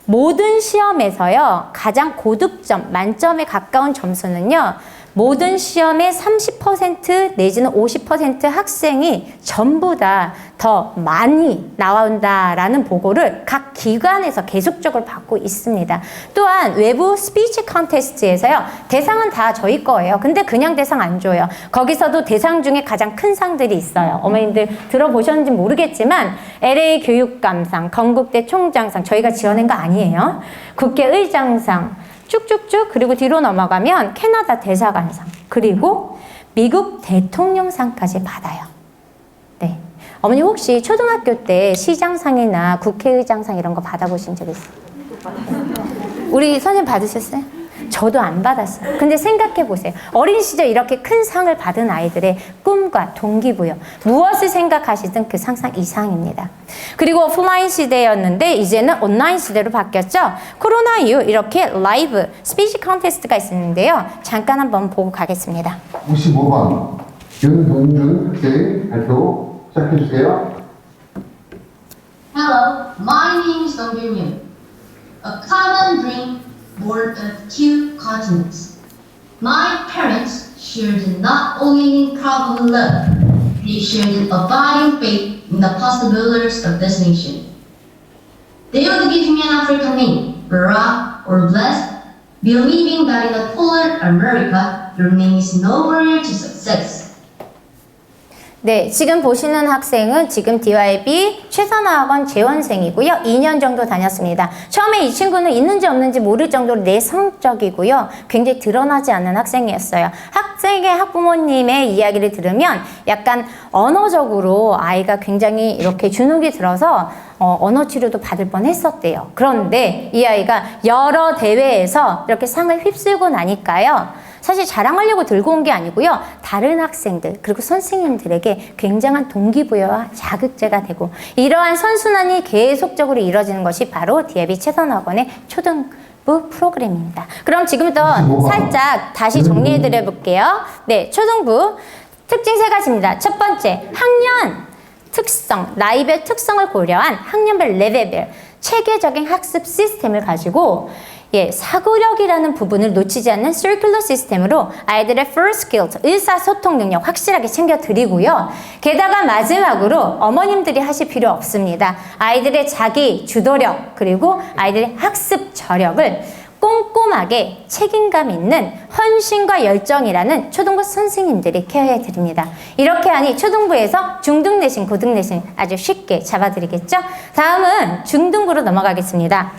모든 시험에서요, 가장 고득점, 만점에 가까운 점수는요, 모든 시험의 30% 내지는 50% 학생이 전부 다 더 많이 나온다라는 보고를 각 기관에서 계속적으로 받고 있습니다. 또한 외부 스피치 컨테스트에서요, 대상은 다 저희 거예요. 근데 그냥 대상 안 줘요. 거기서도 대상 중에 가장 큰 상들이 있어요. 어머님들 들어보셨는지 모르겠지만 LA 교육감상, 건국대 총장상 저희가 지어낸 거 아니에요. 국회의장상 쭉쭉쭉, 그리고 뒤로 넘어가면 캐나다 대사관상, 그리고 미국 대통령상까지 받아요. 네. 어머니 혹시 초등학교 때 시장상이나 국회의장상 이런 거 받아보신 적 있어요? 우리 선생님 받으셨어요? 저도 안 받았어요. 근데 생각해 보세요. 어린 시절 이렇게 큰 상을 받은 아이들의 꿈과 동기부여, 무엇을 생각하시든 그 상상 이상입니다. 그리고 오프라인 시대였는데 이제는 온라인 시대로 바뀌었죠. 코로나 이후 이렇게 라이브 스피치 컨테스트가 있었는데요. 잠깐 한번 보고 가겠습니다. 55번 윤동준 학생 발표 시작해주세요. Hello, my name is Dong Yoon. A common dream born of two continents. My parents shared not only in problem love, they shared an abiding faith in the possibilities of this nation. They would give me an African name, Barack or Blessed, believing that in a polar America, your name is no barrier to success. 네, 지금 보시는 학생은 지금 DYB 최선화학원 재원생이고요. 2년 정도 다녔습니다. 처음에 이 친구는 있는지 없는지 모를 정도로 내성적이고요. 굉장히 드러나지 않는 학생이었어요. 학생의 학부모님의 이야기를 들으면 약간 언어적으로 아이가 굉장히 이렇게 주눅이 들어서 언어 치료도 받을 뻔했었대요. 그런데 이 아이가 여러 대회에서 이렇게 상을 휩쓸고 나니까요. 사실 자랑하려고 들고 온 게 아니고요. 다른 학생들 그리고 선생님들에게 굉장한 동기부여와 자극제가 되고 이러한 선순환이 계속적으로 이루어지는 것이 바로 DIB 최선학원의 초등부 프로그램입니다. 그럼 지금부터 살짝 다시 정리해드려 볼게요. 네, 초등부 특징 3가지입니다. 첫 번째, 학년 특성, 나이별 특성을 고려한 학년별 레벨별 체계적인 학습 시스템을 가지고 사고력이라는 부분을 놓치지 않는 circular 시스템으로 아이들의 first skills, 의사소통 능력 확실하게 챙겨드리고요. 게다가 마지막으로 어머님들이 하실 필요 없습니다. 아이들의 자기 주도력 그리고 아이들의 학습 저력을 꼼꼼하게 책임감 있는 헌신과 열정이라는 초등부 선생님들이 케어해 드립니다. 이렇게 하니 초등부에서 중등 내신, 고등 내신 아주 쉽게 잡아드리겠죠? 다음은 중등부로 넘어가겠습니다.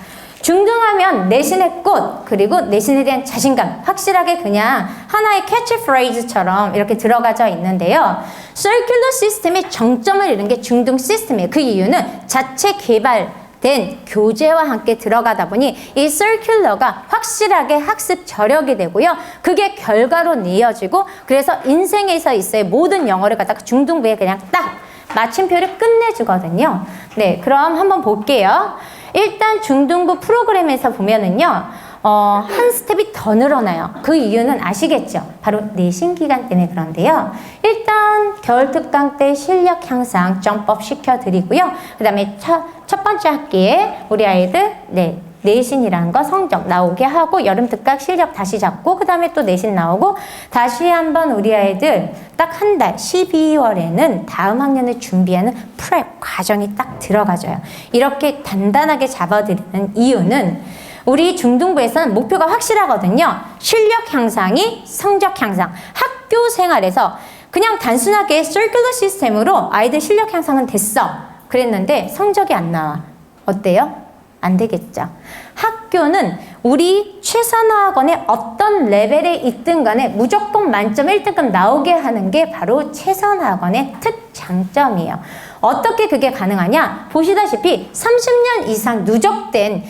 중등하면 내신의 꽃 그리고 내신에 대한 자신감 확실하게 그냥 하나의 캐치프레이즈처럼 이렇게 들어가져 있는데요. circular 시스템의 정점을 이룬 게 중등 시스템이에요. 그 이유는 자체 개발된 교재와 함께 들어가다 보니 이 circular가 확실하게 학습 저력이 되고요. 그게 결과로 이어지고 그래서 인생에서 있어의 모든 영어를 갖다가 중등부에 그냥 딱 마침표를 끝내주거든요. 네, 그럼 한번 볼게요. 일단 중등부 프로그램에서 보면은요, 한 스텝이 더 늘어나요. 그 이유는 아시겠죠? 바로 내신 기간 때문에 그런데요. 일단 겨울 특강 때 실력 향상 점프업 시켜드리고요. 그 다음에 첫 번째 학기에 우리 아이들 내신이라는 거 성적 나오게 하고 여름 특강 실력 다시 잡고 그 다음에 또 내신 나오고 다시 한번 우리 아이들 딱 한 달 12월에는 다음 학년을 준비하는 프랩 과정이 딱 들어가져요. 이렇게 단단하게 잡아드리는 이유는 우리 중등부에서는 목표가 확실하거든요. 실력 향상이 성적 향상. 학교 생활에서 그냥 단순하게 circular 시스템으로 아이들 실력 향상은 됐어. 그랬는데 성적이 안 나와. 어때요? 안 되겠죠. 학교는 우리 최선화학원의 어떤 레벨에 있든 간에 무조건 만점 1등급 나오게 하는 게 바로 최선화학원의 특장점이에요. 어떻게 그게 가능하냐? 보시다시피 30년 이상 누적된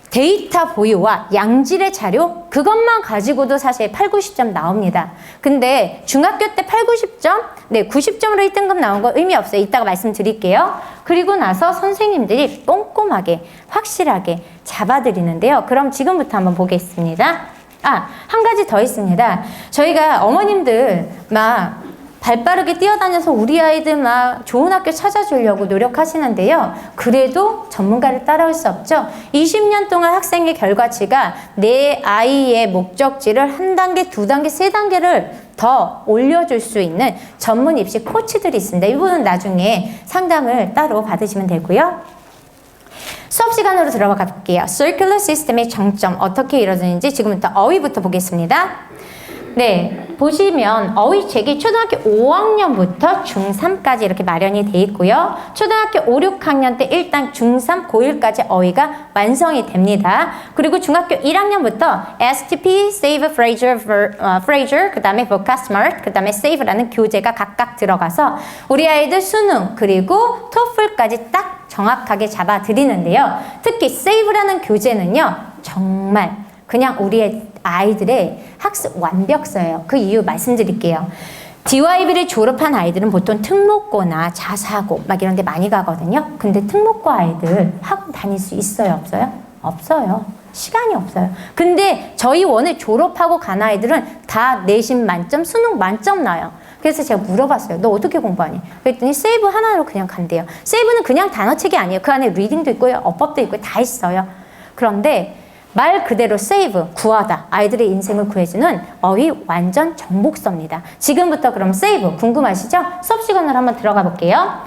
데이터 보유와 양질의 자료 그것만 가지고도 사실 8, 90점 나옵니다. 근데 중학교 때 8, 90점? 네, 90점으로 1등급 나온 거 의미 없어요. 이따가 말씀드릴게요. 그리고 나서 선생님들이 꼼꼼하게 확실하게 잡아드리는데요. 그럼 지금부터 한번 보겠습니다. 한 가지 더 있습니다. 저희가 어머님들 막 발빠르게 뛰어다녀서 우리 아이들 막 좋은 학교 찾아주려고 노력하시는데요. 그래도 전문가를 따라올 수 없죠. 20년 동안 학생의 결과치가 내 아이의 목적지를 한 단계, 두 단계, 세 단계를 더 올려줄 수 있는 전문 입시 코치들이 있습니다. 이분은 나중에 상담을 따로 받으시면 되고요. 수업 시간으로 들어가 볼게요. Circular 시스템의 장점 어떻게 이루어지는지 지금부터 어휘부터 보겠습니다. 네, 보시면 어휘책이 초등학교 5학년부터 중3까지 이렇게 마련이 돼 있고요. 초등학교 5, 6학년 때 일단 중3, 고1까지 어휘가 완성이 됩니다. 그리고 중학교 1학년부터 STP, Save, Fraser, 그 다음에 Vocab Smart, 그 다음에 Save라는 교재가 각각 들어가서 우리 아이들 수능 그리고 TOEFL까지 딱 정확하게 잡아드리는데요. 특히 Save라는 교재는요, 정말 그냥 우리 아이들의 학습 완벽서예요. 그 이유 말씀드릴게요. DYB를 졸업한 아이들은 보통 특목고나 자사고 막 이런 데 많이 가거든요. 근데 특목고 아이들 학원 다닐 수 있어요? 없어요? 없어요. 시간이 없어요. 근데 저희 원을 졸업하고 간 아이들은 다 내신 만점, 수능 만점 나요. 그래서 제가 물어봤어요. 너 어떻게 공부하니? 그랬더니 세이브 하나로 그냥 간대요. 세이브는 그냥 단어책이 아니에요. 그 안에 리딩도 있고요. 어법도 있고요. 다 있어요. 그런데 말 그대로 세이브, 구하다, 아이들의 인생을 구해주는 어휘 완전 정복서입니다. 지금부터 그럼 세이브 궁금하시죠? 수업 시간으로 한번 들어가 볼게요.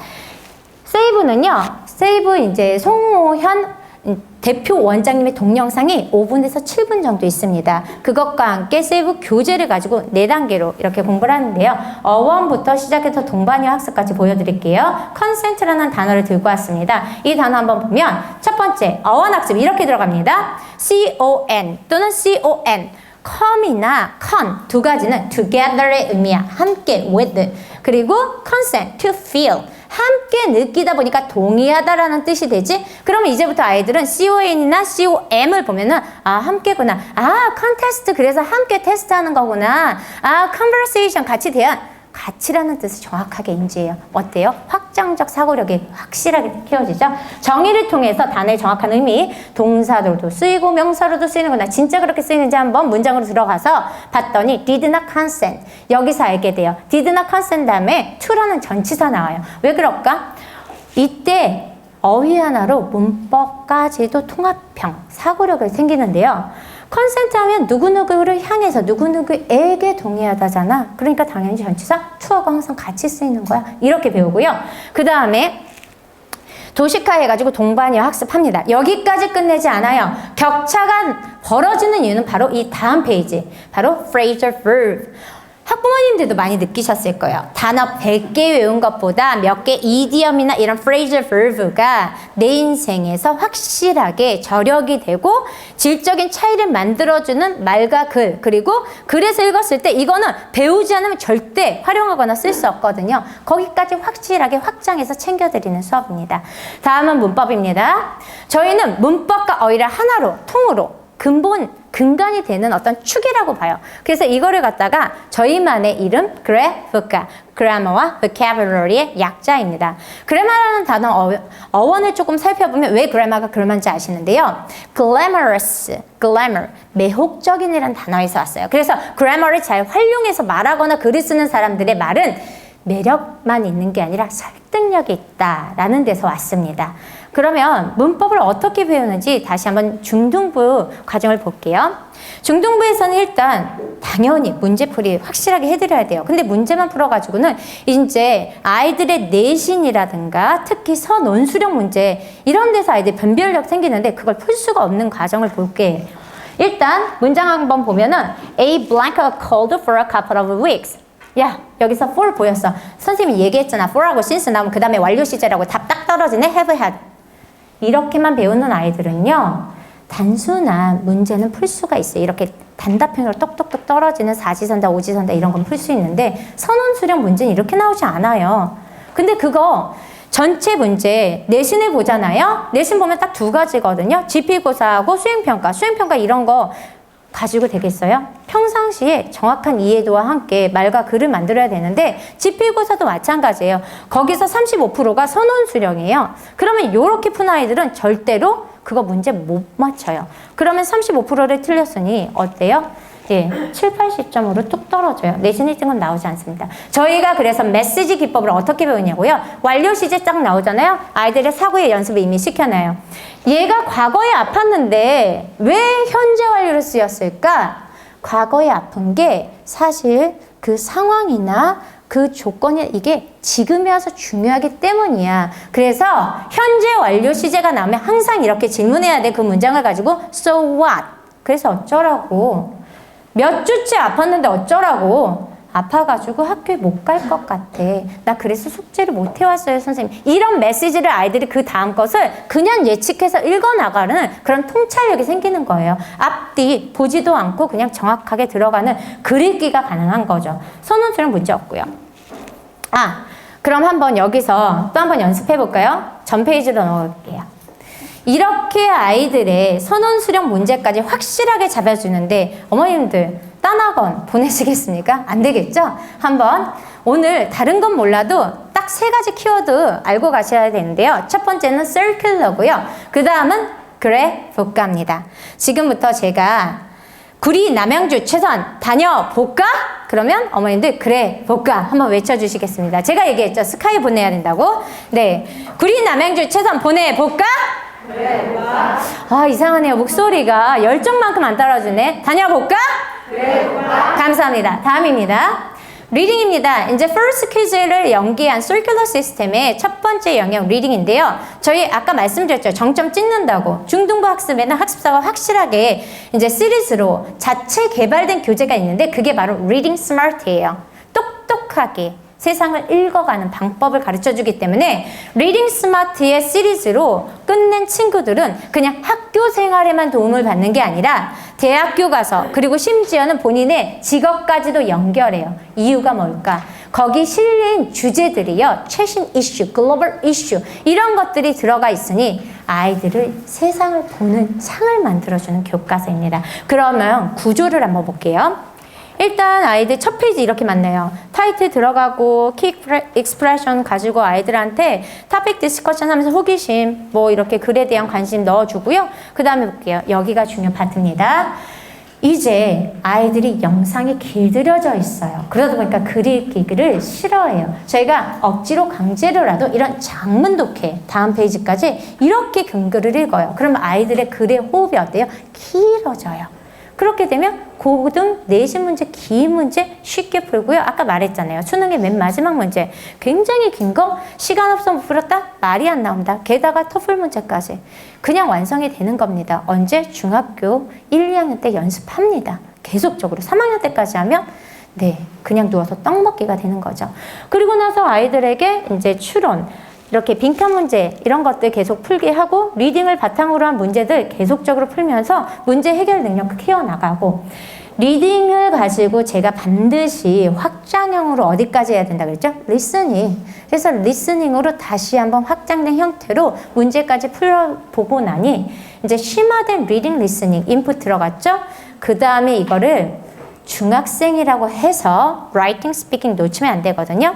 세이브는요, 세이브 이제 송호현 대표 원장님의 동영상이 5분에서 7분 정도 있습니다. 그것과 함께 세이브 교재를 가지고 4단계로 이렇게 공부를 하는데요. 어원부터 시작해서 동반어 학습까지 보여드릴게요. 컨센트라는 단어를 들고 왔습니다. 이 단어 한번 보면 첫 번째 어원 학습 이렇게 들어갑니다. con 또는 con come이나 con 두 가지는 together의 의미야. 함께 with. 그리고 consent to feel 함께 느끼다 보니까 동의하다라는 뜻이 되지? 그러면 이제부터 아이들은 con이나 com을 보면은 아 함께구나. 아 컨테스트 그래서 함께 테스트하는 거구나. 아 conversation 같이 대한 가치라는 뜻을 정확하게 인지해요. 어때요? 확장적 사고력이 확실하게 키워지죠? 정의를 통해서 단어의 정확한 의미, 동사로도 쓰이고 명사로도 쓰이는구나. 진짜 그렇게 쓰이는지 한번 문장으로 들어가서 봤더니 did not consent. 여기서 알게 돼요. did not consent 다음에 to라는 전치사 나와요. 왜 그럴까? 이때 어휘 하나로 문법까지도 통합형, 사고력이 생기는데요. 컨센트 하면 누구누구를 향해서 누구누구에게 동의하다잖아. 그러니까 당연히 전치사 to하고 항상 같이 쓰이는 거야. 이렇게 배우고요. 그 다음에 도식화 해가지고 동반어 학습합니다. 여기까지 끝내지 않아요. 격차가 벌어지는 이유는 바로 이 다음 페이지. 바로 phrasal verb. 학부모님들도 많이 느끼셨을 거예요. 단어 100개 외운 것보다 몇 개 이디엄이나 이런 phrasal verb가 내 인생에서 확실하게 저력이 되고 질적인 차이를 만들어주는 말과 글, 그리고 글에서 읽었을 때 이거는 배우지 않으면 절대 활용하거나 쓸 수 없거든요. 거기까지 확실하게 확장해서 챙겨드리는 수업입니다. 다음은 문법입니다. 저희는 문법과 어휘를 하나로, 통으로 근간이 되는 어떤 축이라고 봐요. 그래서 이거를 갖다가 저희만의 이름 그래프가 그래머와 vocabulary의 약자입니다. 그래머라는 단어 어원을 조금 살펴보면 왜 그래머가 그럴만지 아시는데요. glamorous, glamour, 매혹적인이라는 단어에서 왔어요. 그래서 그래머를 잘 활용해서 말하거나 글을 쓰는 사람들의 말은 매력만 있는 게 아니라 설득력이 있다라는 데서 왔습니다. 그러면 문법을 어떻게 배우는지 다시 한번 중등부 과정을 볼게요. 중등부에서는 일단 당연히 문제풀이 확실하게 해드려야 돼요. 근데 문제만 풀어가지고는 이제 아이들의 내신이라든가 특히 서논수령 문제 이런 데서 아이들 변별력 생기는데 그걸 풀 수가 없는 과정을 볼게요. 일단 문장 한번 보면은 A blank a cold for a couple of weeks. 야 여기서 for 보였어. 선생님이 얘기했잖아. for하고 since 나오면 그 다음에 완료 시제라고 답 딱 떨어지네. have had. 이렇게만 배우는 아이들은요. 단순한 문제는 풀 수가 있어요. 이렇게 단답형으로 똑똑똑 떨어지는 사지선다, 오지선다 이런 건 풀 수 있는데 선언수령 문제는 이렇게 나오지 않아요. 근데 그거 전체 문제 내신을 보잖아요. 내신 보면 딱 두 가지거든요. 지필고사하고 수행평가. 수행평가 이런 거 가지고 되겠어요? 평상시에 정확한 이해도와 함께 말과 글을 만들어야 되는데 지필고사도 마찬가지예요. 거기서 35%가 선언수령이에요. 그러면 이렇게 푼 아이들은 절대로 그거 문제 못 맞춰요. 그러면 35%를 틀렸으니 어때요? 예, 7, 80점으로 뚝 떨어져요. 내신 1등은 나오지 않습니다. 저희가 그래서 메시지 기법을 어떻게 배우냐고요? 완료 시제 딱 나오잖아요. 아이들의 사고의 연습을 이미 시켜놔요. 얘가 과거에 아팠는데 왜 현재 완료로 쓰였을까? 과거에 아픈 게 사실 그 상황이나 그 조건이 이게 지금에 와서 중요하기 때문이야. 그래서 현재 완료 시제가 나오면 항상 이렇게 질문해야 돼. 그 문장을 가지고 so what? 그래서 어쩌라고? 몇 주째 아팠는데 어쩌라고? 아파가지고 학교에 못 갈 것 같아. 나 그래서 숙제를 못 해왔어요, 선생님. 이런 메시지를 아이들이 그 다음 것을 그냥 예측해서 읽어나가는 그런 통찰력이 생기는 거예요. 앞뒤 보지도 않고 그냥 정확하게 들어가는 글 읽기가 가능한 거죠. 선언수령 문제 없고요. 그럼 한번 여기서 또 한번 연습해 볼까요? 전 페이지로 넣어볼게요. 이렇게 아이들의 선원 수령 문제까지 확실하게 잡아주는데 어머님들 딴 학원 보내시겠습니까? 안 되겠죠? 한번 오늘 다른 건 몰라도 딱 3가지 키워드 알고 가셔야 되는데요. 첫 번째는 circular고요. 그 다음은 그래 볼까입니다. 지금부터 제가 구리 남양주 최선 다녀볼까? 그러면 어머님들 그래 볼까 한번 외쳐주시겠습니다. 제가 얘기했죠. 스카이 보내야 된다고. 네, 구리 남양주 최선 보내볼까? 그래 볼까? 아, 이상하네요. 목소리가 열정만큼 안 따라주네. 다녀볼까? 그래 볼까? 감사합니다. 다음입니다. 리딩입니다. 이제 first 퀴즈를 연기한 circular 시스템의 첫 번째 영역 리딩인데요. 저희 아까 말씀드렸죠. 정점 찍는다고. 중등부 학습에는 학습사가 확실하게 이제 시리즈로 자체 개발된 교재가 있는데 그게 바로 Reading Smart예요. 똑똑하게 세상을 읽어가는 방법을 가르쳐주기 때문에 Reading Smart의 시리즈로 끝낸 친구들은 그냥 학교 생활에만 도움을 받는 게 아니라 대학교 가서 그리고 심지어는 본인의 직업까지도 연결해요. 이유가 뭘까? 거기 실린 주제들이요. 최신 이슈, 글로벌 이슈 이런 것들이 들어가 있으니 아이들을 세상을 보는 창을 만들어주는 교과서입니다. 그러면 구조를 한번 볼게요. 일단 아이들 첫 페이지 이렇게 만나요. 타이틀 들어가고 키 익스프레션 가지고 아이들한테 토픽 디스커션 하면서 호기심 뭐 이렇게 글에 대한 관심 넣어주고요. 그 다음에 볼게요. 여기가 중요한 파트입니다. 이제 아이들이 영상이 길들여져 있어요. 그러다 보니까 글 읽기를 싫어해요. 저희가 억지로 강제로라도 이런 장문 독해 다음 페이지까지 이렇게 근글을 읽어요. 그러면 아이들의 글의 호흡이 어때요? 길어져요. 그렇게 되면 고등 내신 문제, 긴 문제 쉽게 풀고요. 아까 말했잖아요. 수능의 맨 마지막 문제 굉장히 긴 거 시간 없어 못 풀었다? 말이 안 나온다. 게다가 토플 문제까지 그냥 완성이 되는 겁니다. 언제? 중학교 1, 2학년 때 연습합니다. 계속적으로 3학년 때까지 하면 네, 그냥 누워서 떡 먹기가 되는 거죠. 그리고 나서 아이들에게 이제 추론 이렇게 빈칸 문제 이런 것들 계속 풀게 하고 리딩을 바탕으로 한 문제들 계속적으로 풀면서 문제 해결 능력 키워나가고 리딩을 가지고 제가 반드시 확장형으로 어디까지 해야 된다 그랬죠? 리스닝. 그래서 리스닝으로 다시 한번 확장된 형태로 문제까지 풀어보고 나니 이제 심화된 리딩 리스닝 인풋 들어갔죠? 그 다음에 이거를 중학생이라고 해서 라이팅 스피킹 놓치면 안 되거든요.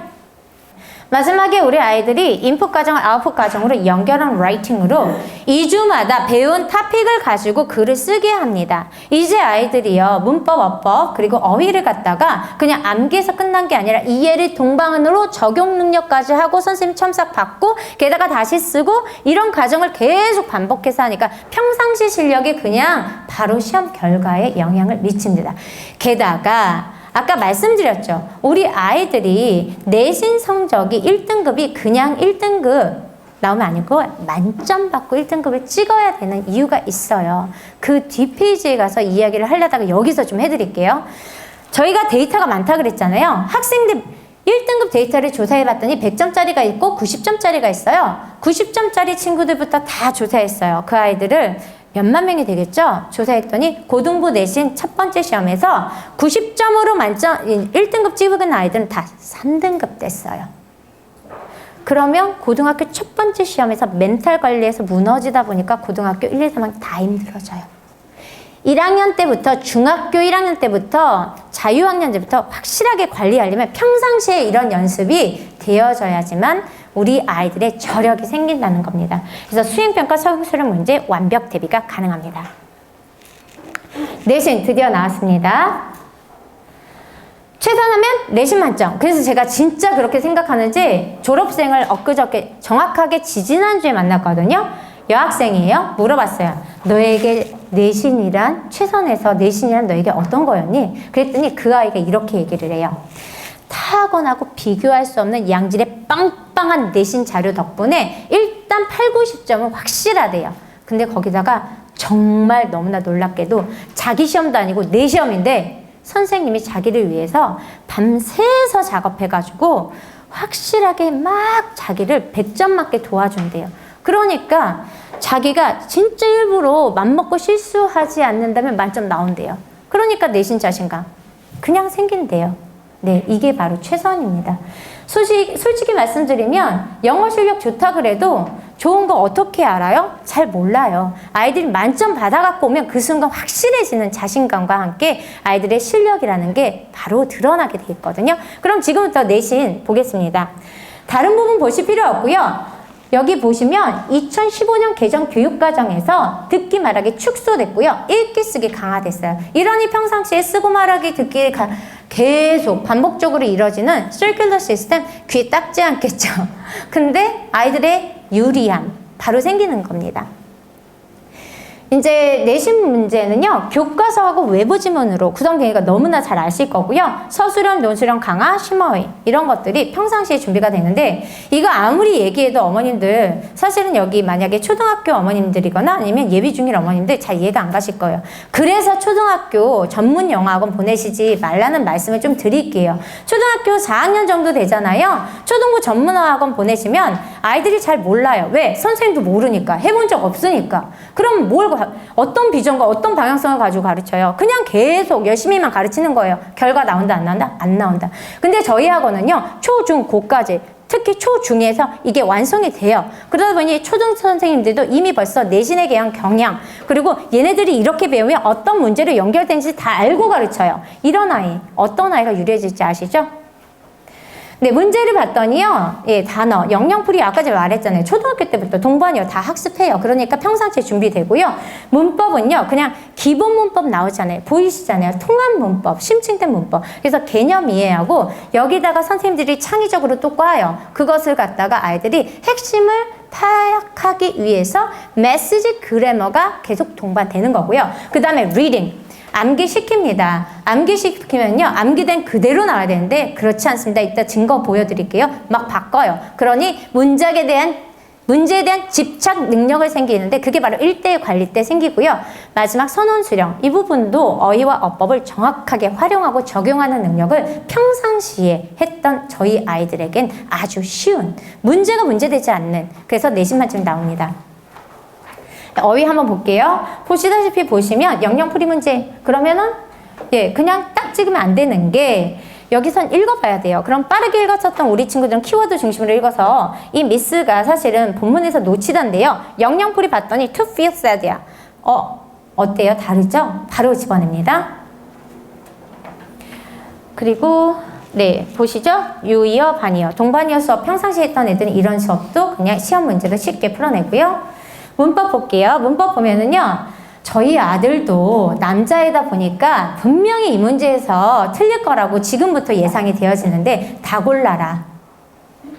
마지막에 우리 아이들이 인풋 과정을 아웃풋 과정으로 연결한 라이팅으로 2주마다 배운 토픽을 가지고 글을 쓰게 합니다. 이제 아이들이요. 문법, 어법, 그리고 어휘를 갖다가 그냥 암기해서 끝난 게 아니라 이해를 동방으로 적용 능력까지 하고 선생님 첨삭 받고 게다가 다시 쓰고 이런 과정을 계속 반복해서 하니까 평상시 실력이 그냥 바로 시험 결과에 영향을 미칩니다. 게다가 아까 말씀드렸죠. 우리 아이들이 내신 성적이 1등급이 그냥 1등급 나오면 아니고 만점 받고 1등급을 찍어야 되는 이유가 있어요. 그 뒷페이지에 가서 이야기를 하려다가 여기서 좀 해드릴게요. 저희가 데이터가 많다 그랬잖아요. 학생들 1등급 데이터를 조사해봤더니 100점짜리가 있고 90점짜리가 있어요. 90점짜리 친구들부터 다 조사했어요. 그 아이들을 몇만 명이 되겠죠? 조사했더니 고등부 내신 첫 번째 시험에서 90점으로 만점 1등급 찍은 아이들은 다 3등급 됐어요. 그러면 고등학교 첫 번째 시험에서 멘탈 관리에서 무너지다 보니까 고등학교 1, 2, 3학년 다 힘들어져요. 1학년 때부터 중학교 1학년 때부터 자유학년제부터 확실하게 관리하려면 평상시에 이런 연습이 되어져야지만 우리 아이들의 저력이 생긴다는 겁니다. 그래서 수행평가 서술형 문제 완벽 대비가 가능합니다. 내신 드디어 나왔습니다. 최선하면 내신 만점. 그래서 제가 진짜 그렇게 생각하는지 졸업생을 엊그저께 정확하게 지지난주에 만났거든요. 여학생이에요. 물어봤어요. 너에게 내신이란 최선에서 내신이란 너에게 어떤 거였니? 그랬더니 그 아이가 이렇게 얘기를 해요. 타학원하고 비교할 수 없는 양질의 빵빵한 내신 자료 덕분에 일단 8, 90점은 확실하대요. 근데 거기다가 정말 너무나 놀랍게도 자기 시험도 아니고 내 시험인데 선생님이 자기를 위해서 밤새서 작업해가지고 확실하게 막 자기를 100점 맞게 도와준대요. 그러니까 자기가 진짜 일부러 맘먹고 실수하지 않는다면 만점 나온대요. 그러니까 내신 자신감 그냥 생긴대요. 네, 이게 바로 최선입니다. 솔직히 말씀드리면 영어 실력 좋다 그래도 좋은 거 어떻게 알아요? 잘 몰라요. 아이들이 만점 받아갖고 오면 그 순간 확실해지는 자신감과 함께 아이들의 실력이라는 게 바로 드러나게 돼 있거든요. 그럼 지금부터 내신 보겠습니다. 다른 부분 보실 필요 없고요. 여기 보시면 2015년 개정 교육과정에서 듣기 말하기 축소됐고요. 읽기 쓰기 강화됐어요. 이러니 평상시에 쓰고 말하기 듣기 계속 반복적으로 이뤄지는 서큘러 시스템 귀에 닦지 않겠죠. 근데 아이들의 유리함 바로 생기는 겁니다. 이제 내신 문제는요, 교과서하고 외부 지문으로 구성되니까 너무나 잘 아실 거고요. 서술형, 논술형 강화, 쉬머웨이 이런 것들이 평상시에 준비가 되는데, 이거 아무리 얘기해도 어머님들 사실은 여기 만약에 초등학교 어머님들이거나 아니면 예비 중일 어머님들 잘 이해가 안 가실 거예요. 그래서 초등학교 전문 영어학원 보내시지 말라는 말씀을 좀 드릴게요. 초등학교 4학년 정도 되잖아요. 초등부 전문 영어학원 보내시면 아이들이 잘 몰라요. 왜? 선생님도 모르니까, 해본 적 없으니까. 그럼 어떤 비전과 어떤 방향성을 가지고 가르쳐요? 그냥 계속 열심히만 가르치는 거예요. 결과 나온다, 안 나온다? 안 나온다. 근데 저희 학원은요, 초, 중, 고까지, 특히 초, 중에서 이게 완성이 돼요. 그러다 보니 초등 선생님들도 이미 벌써 내신에 대한 경향, 그리고 얘네들이 이렇게 배우면 어떤 문제로 연결되는지 다 알고 가르쳐요. 이런 아이, 어떤 아이가 유리해질지 아시죠? 네, 문제를 봤더니요, 예, 단어, 영영풀이 아까 제가 말했잖아요. 초등학교 때부터 동반이요, 다 학습해요. 그러니까 평상시에 준비되고요. 문법은요, 그냥 기본 문법 나오잖아요. 보이시잖아요. 통합 문법, 심층된 문법. 그래서 개념 이해하고 여기다가 선생님들이 창의적으로 또 꽈요. 그것을 갖다가 아이들이 핵심을 파악하기 위해서 메시지 그래머가 계속 동반되는 거고요. 그 다음에 리딩. 암기시킵니다. 암기시키면요, 암기된 그대로 나와야 되는데 그렇지 않습니다. 이따 증거 보여드릴게요. 막 바꿔요. 그러니 문제에 대한 집착 능력을 생기는데 그게 바로 1대1 관리 때 생기고요. 마지막 선언 수령. 이 부분도 어휘와 어법을 정확하게 활용하고 적용하는 능력을 평상시에 했던 저희 아이들에겐 아주 쉬운, 문제가 문제되지 않는, 그래서 내신 만점 나옵니다. 어휘 한번 볼게요. 보시다시피 보시면 영영풀이 문제, 그러면은 예, 그냥 딱 찍으면 안 되는 게 여기선 읽어봐야 돼요. 그럼 빠르게 읽었었던 우리 친구들은 키워드 중심으로 읽어서 이 미스가 사실은 본문에서 놓치던데요. 영영풀이 봤더니 to feel sad야. 어때요? 다르죠? 바로 집어냅니다. 그리고 네, 보시죠? 유이어, 반이어, 동반이어 수업 평상시에 했던 애들은 이런 수업도 그냥 시험 문제도 쉽게 풀어내고요. 문법 볼게요. 문법 보면은요, 저희 아들도 남자이다 보니까 분명히 이 문제에서 틀릴 거라고 지금부터 예상이 되어지는데, 다 골라라.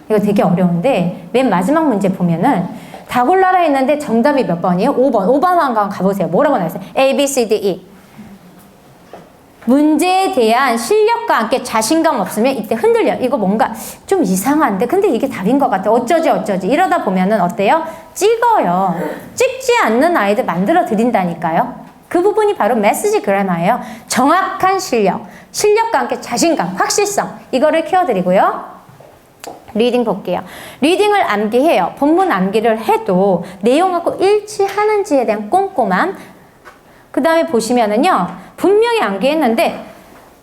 이거 되게 어려운데, 맨 마지막 문제 보면은 다 골라라 했는데 정답이 몇 번이에요? 5번. 5번 한번 가보세요. 뭐라고 나왔어요? A, B, C, D, E. 문제에 대한 실력과 함께 자신감 없으면 이때 흔들려. 이거 뭔가 좀 이상한데? 근데 이게 답인 것 같아. 어쩌지. 이러다 보면은 어때요? 찍어요. 찍지 않는 아이들 만들어 드린다니까요. 그 부분이 바로 메시지 그래머예요. 정확한 실력과 함께 자신감, 확실성. 이거를 키워드리고요. 리딩 볼게요. 리딩을 암기해요. 본문 암기를 해도 내용하고 일치하는지에 대한 꼼꼼함. 그 다음에 보시면은요, 분명히 암기했는데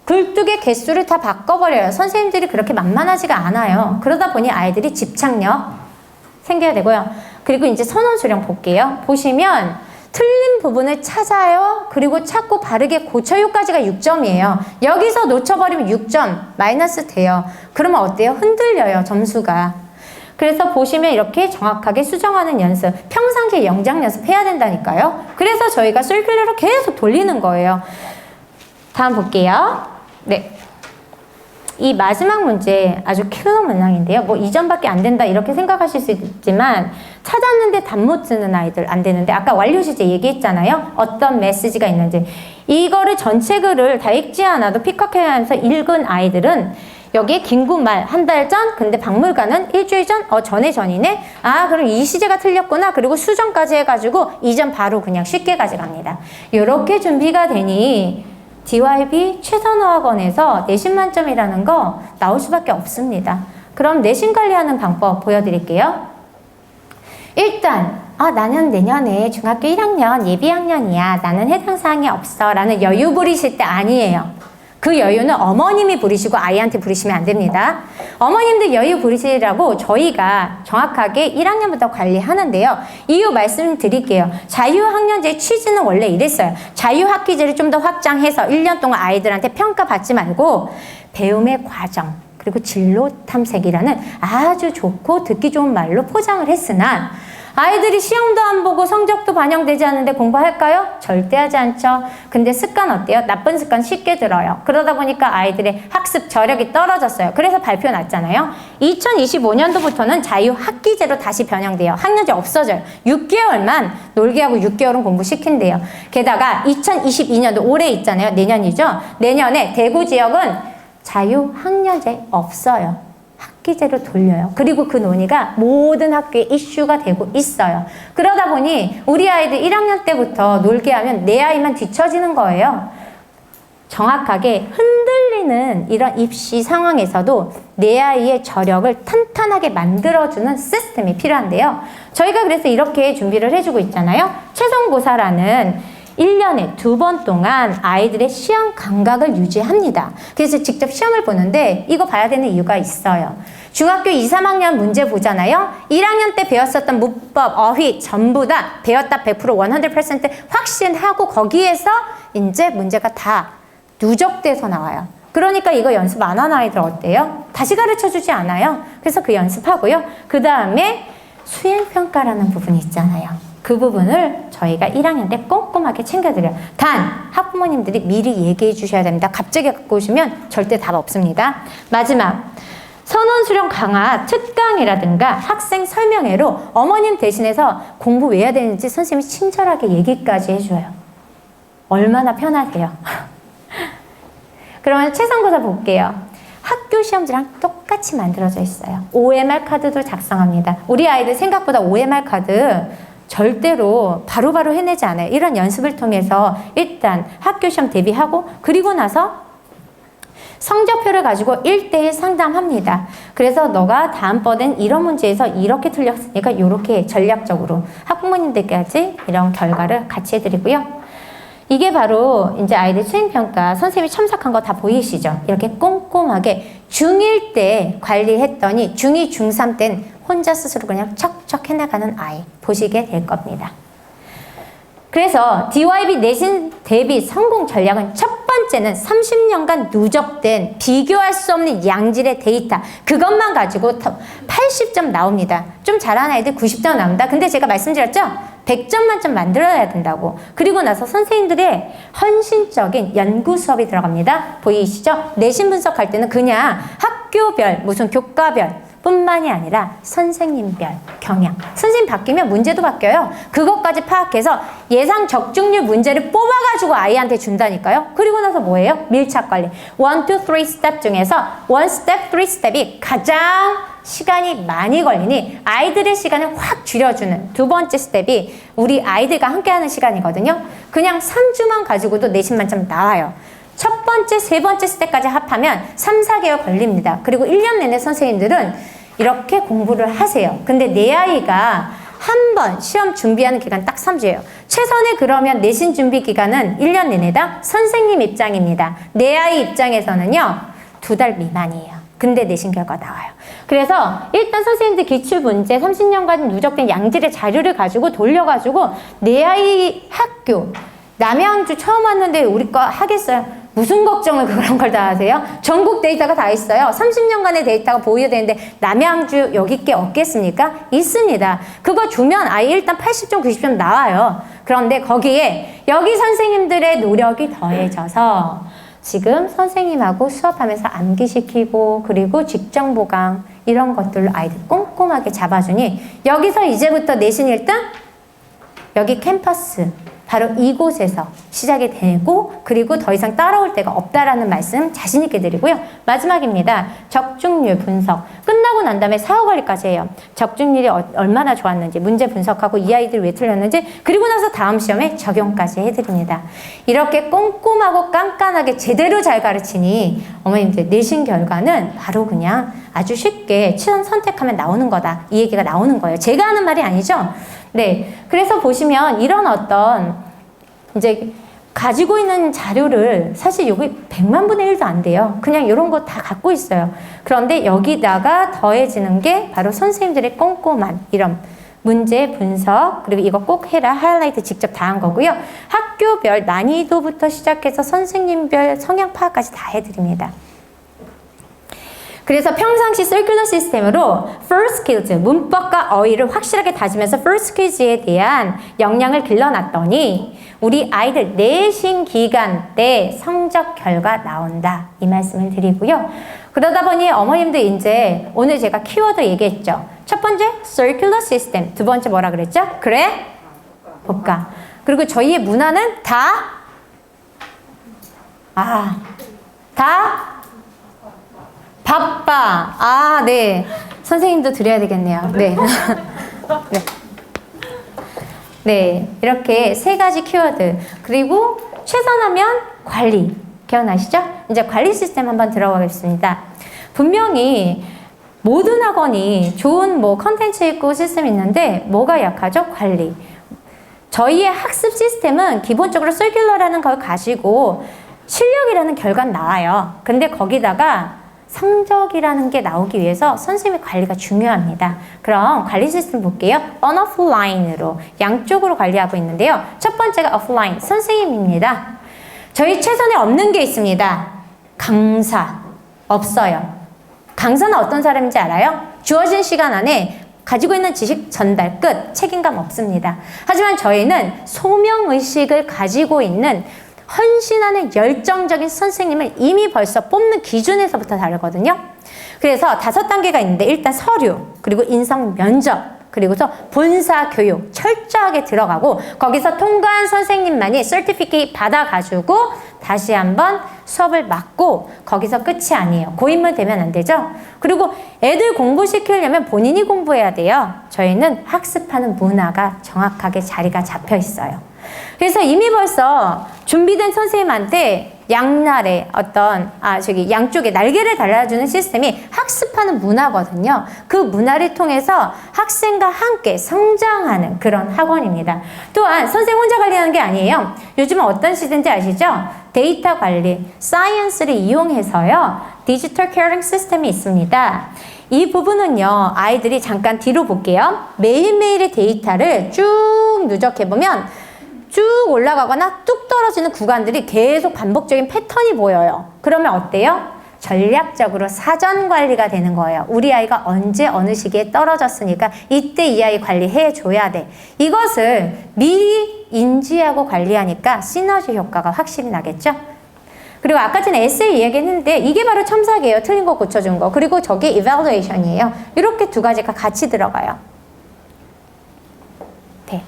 굴뚝의 개수를 다 바꿔버려요. 선생님들이 그렇게 만만하지가 않아요. 그러다 보니 아이들이 집착력 생겨야 되고요. 그리고 이제 선언 수령 볼게요. 보시면 틀린 부분을 찾아요. 그리고 찾고 바르게 고쳐요까지가 6점이에요. 여기서 놓쳐버리면 6점 마이너스 돼요. 그러면 어때요? 흔들려요, 점수가. 그래서 보시면 이렇게 정확하게 수정하는 연습, 평상시에 영작 연습해야 된다니까요. 그래서 저희가 서큘러로 계속 돌리는 거예요. 다음 볼게요. 네, 이 마지막 문제 아주 킬러 문항인데요. 뭐 2점밖에 안 된다 이렇게 생각하실 수 있지만, 찾았는데 답 못 쓰는 아이들 안 되는데, 아까 완료 시제 얘기했잖아요. 어떤 메시지가 있는지. 이거를 전체 글을 다 읽지 않아도 픽업하면서 읽은 아이들은 여기에 긴구말 한 달 전, 근데 박물관은 일주일 전, 전이네. 아, 그럼 이 시제가 틀렸구나. 그리고 수정까지 해가지고 2점 바로 그냥 쉽게 가져갑니다. 이렇게 준비가 되니 DYB 최선어학원에서 내신 만점이라는 거 나올 수밖에 없습니다. 그럼 내신 관리하는 방법 보여드릴게요. 일단 나는 내년에 중학교 1학년 예비학년이야. 나는 해당 사항이 없어. 라는 여유 부리실 때 아니에요. 그 여유는 어머님이 부리시고 아이한테 부리시면 안 됩니다. 어머님들 여유 부리시라고 저희가 정확하게 1학년부터 관리하는데요. 이유 말씀드릴게요. 자유학년제의 취지는 원래 이랬어요. 자유학기제를 좀 더 확장해서 1년 동안 아이들한테 평가받지 말고 배움의 과정 그리고 진로 탐색이라는 아주 좋고 듣기 좋은 말로 포장을 했으나 아이들이 시험도 안 보고 성적도 반영되지 않는데 공부할까요? 절대 하지 않죠. 근데 습관 어때요? 나쁜 습관 쉽게 들어요. 그러다 보니까 아이들의 학습 저력이 떨어졌어요. 그래서 발표 났잖아요. 2025년도부터는 자유학기제로 다시 변형돼요. 학년제 없어져요. 6개월만 놀게 하고 6개월은 공부시킨대요. 게다가 2022년도 올해 있잖아요. 내년이죠. 내년에 대구 지역은 자유학년제 없어요. 학기제로 돌려요. 그리고 그 논의가 모든 학교에 이슈가 되고 있어요. 그러다 보니 우리 아이들 1학년 때부터 놀게 하면 내 아이만 뒤처지는 거예요. 정확하게 흔들리는 이런 입시 상황에서도 내 아이의 저력을 탄탄하게 만들어주는 시스템이 필요한데요. 저희가 그래서 이렇게 준비를 해주고 있잖아요. 최성고사라는 1년에 2번 동안 아이들의 시험 감각을 유지합니다. 그래서 직접 시험을 보는데 이거 봐야 되는 이유가 있어요. 중학교 2, 3학년 문제 보잖아요. 1학년 때 배웠었던 문법, 어휘 전부 다 배웠다 100% 100% 확신하고 거기에서 이제 문제가 다 누적돼서 나와요. 그러니까 이거 연습 안 하는 아이들 어때요? 다시 가르쳐주지 않아요. 그래서 그 연습하고요. 그 다음에 수행평가라는 부분이 있잖아요. 그 부분을 저희가 1학년 때 꼼꼼하게 챙겨드려요. 단 학부모님들이 미리 얘기해 주셔야 됩니다. 갑자기 갖고 오시면 절대 답 없습니다. 마지막 선원 수련 강화 특강이라든가 학생 설명회로 어머님 대신해서 공부 왜 해야 되는지 선생님이 친절하게 얘기까지 해줘요. 얼마나 편하세요. 그러면 최상고사 볼게요. 학교 시험지랑 똑같이 만들어져 있어요. OMR 카드도 작성합니다. 우리 아이들 생각보다 OMR 카드 절대로 바로바로 해내지 않아요. 이런 연습을 통해서 일단 학교 시험 대비하고 그리고 나서 성적표를 가지고 1대1 상담합니다. 그래서 너가 다음번엔 이런 문제에서 이렇게 틀렸으니까 이렇게 전략적으로 학부모님들까지 이런 결과를 같이 해드리고요. 이게 바로 이제 아이들 수행평가 선생님이 첨삭한 거 다 보이시죠? 이렇게 꼼꼼하게 중1 때 관리했더니 중2, 중3 땐 혼자 스스로 그냥 척척 해나가는 아이 보시게 될 겁니다. 그래서 DYB 내신 대비 성공 전략은 첫 번째는 30년간 누적된 비교할 수 없는 양질의 데이터 그것만 가지고 80점 나옵니다. 좀 잘하는 아이들 90점 나옵니다. 근데 제가 말씀드렸죠? 100점 만점 만들어야 된다고. 그리고 나서 선생님들의 헌신적인 연구 수업이 들어갑니다. 보이시죠? 내신 분석할 때는 그냥 학교별 무슨 교과별 뿐만이 아니라 선생님별 경향. 선생님 바뀌면 문제도 바뀌어요. 그것까지 파악해서 예상 적중률 문제를 뽑아가지고 아이한테 준다니까요. 그리고 나서 뭐예요? 밀착 관리. 1, 2, 3 스텝 중에서 1 스텝, 3 스텝이 가장 시간이 많이 걸리니 아이들의 시간을 확 줄여주는 두 번째 스텝이 우리 아이들과 함께하는 시간이거든요. 그냥 3주만 가지고도 내신 만점 나와요. 첫 번째, 세 번째 스텝까지 합하면 3, 4개월 걸립니다. 그리고 1년 내내 선생님들은 이렇게 공부를 하세요. 근데 내 아이가 한 번 시험 준비하는 기간 딱 3주예요. 최선의 그러면 내신 준비 기간은 1년 내내다 선생님 입장입니다. 내 아이 입장에서는요 2달 미만이에요. 근데 내신 결과 나와요. 그래서 일단 선생님들 기출문제 30년간 누적된 양질의 자료를 가지고 돌려가지고 내 아이 학교 남양주 처음 왔는데 우리 거 하겠어요? 무슨 걱정을 그런 걸 다 하세요? 전국 데이터가 다 있어요. 30년간의 데이터가 보여야 되는데 남양주 여기 게 없겠습니까? 있습니다. 그거 주면 아이 일단 80점, 90점 나와요. 그런데 거기에 여기 선생님들의 노력이 더해져서 지금 선생님하고 수업하면서 암기시키고 그리고 직정 보강 이런 것들로 아이들 꼼꼼하게 잡아주니 여기서 이제부터 내신 1등 여기 캠퍼스 바로 이곳에서 시작이 되고 그리고 더 이상 따라올 데가 없다라는 말씀 자신 있게 드리고요. 마지막입니다. 적중률 분석. 끝나고 난 다음에 사후 관리까지 해요. 적중률이 얼마나 좋았는지 문제 분석하고 이 아이들 왜 틀렸는지 그리고 나서 다음 시험에 적용까지 해드립니다. 이렇게 꼼꼼하고 깐깐하게 제대로 잘 가르치니 어머님들 내신 결과는 바로 그냥 아주 쉽게 취업 선택하면 나오는 거다. 이 얘기가 나오는 거예요. 제가 하는 말이 아니죠. 네, 그래서 보시면 이런 어떤 이제 가지고 있는 자료를 사실 여기 100만 분의 1도 안 돼요. 그냥 이런 거 다 갖고 있어요. 그런데 여기다가 더해지는 게 바로 선생님들의 꼼꼼한 이런 문제 분석, 그리고 이거 꼭 해라 하이라이트 직접 다 한 거고요. 학교별 난이도부터 시작해서 선생님별 성향 파악까지 다 해드립니다. 그래서 평상시 서큘러 시스템으로 first skills, 문법과 어휘를 확실하게 다지면서 first skills에 대한 역량을 길러놨더니 우리 아이들 내신 기간 때 성적 결과 나온다. 이 말씀을 드리고요. 그러다 보니 어머님들 이제 오늘 제가 키워드 얘기했죠. 첫 번째 circular system, 두 번째 뭐라 그랬죠? 그래? 볼까? 그리고 저희의 문화는 다 바빠. 아, 네. 선생님도 드려야 되겠네요. 네. 네. 네. 이렇게 세 가지 키워드. 그리고 최선하면 관리. 기억나시죠? 이제 관리 시스템 한번 들어가겠습니다. 분명히 모든 학원이 좋은 뭐 컨텐츠 있고 시스템이 있는데 뭐가 약하죠? 관리. 저희의 학습 시스템은 기본적으로 서큘러라는 걸 가지고 실력이라는 결과는 나와요. 근데 거기다가 성적이라는 게 나오기 위해서 선생님의 관리가 중요합니다. 그럼 관리 시스템 볼게요. on offline으로 양쪽으로 관리하고 있는데요. 첫 번째가 offline, 선생님입니다. 저희 최선에 없는 게 있습니다. 강사, 없어요. 강사는 어떤 사람인지 알아요? 주어진 시간 안에 가지고 있는 지식 전달 끝, 책임감 없습니다. 하지만 저희는 소명의식을 가지고 있는 헌신하는 열정적인 선생님을 이미 벌써 뽑는 기준에서부터 다르거든요. 그래서 5단계가 있는데 일단 서류, 그리고 인성 면접, 그리고서 본사 교육 철저하게 들어가고 거기서 통과한 선생님만이 서티피케이트 받아가지고 다시 한번 수업을 맡고 거기서 끝이 아니에요. 고인물 되면 안 되죠. 그리고 애들 공부시키려면 본인이 공부해야 돼요. 저희는 학습하는 문화가 정확하게 자리가 잡혀 있어요. 그래서 이미 벌써 준비된 선생님한테 양날에 양쪽에 날개를 달아주는 시스템이 학습하는 문화거든요. 그 문화를 통해서 학생과 함께 성장하는 그런 학원입니다. 또한 선생님 혼자 관리하는 게 아니에요. 요즘은 어떤 시대인지 아시죠? 데이터 관리, 사이언스를 이용해서요. 디지털 케어링 시스템이 있습니다. 이 부분은요. 아이들이 잠깐 뒤로 볼게요. 매일매일의 데이터를 쭉 누적해보면 쭉 올라가거나 뚝 떨어지는 구간들이 계속 반복적인 패턴이 보여요. 그러면 어때요? 전략적으로 사전 관리가 되는 거예요. 우리 아이가 언제 어느 시기에 떨어졌으니까 이때 이 아이 관리해 줘야 돼. 이것을 미리 인지하고 관리하니까 시너지 효과가 확실히 나겠죠? 그리고 아까 전에 에세이 얘기했는데 이게 바로 첨삭이에요. 틀린 거 고쳐준 거. 그리고 저게 evaluation이에요. 이렇게 두 가지가 같이 들어가요. 네.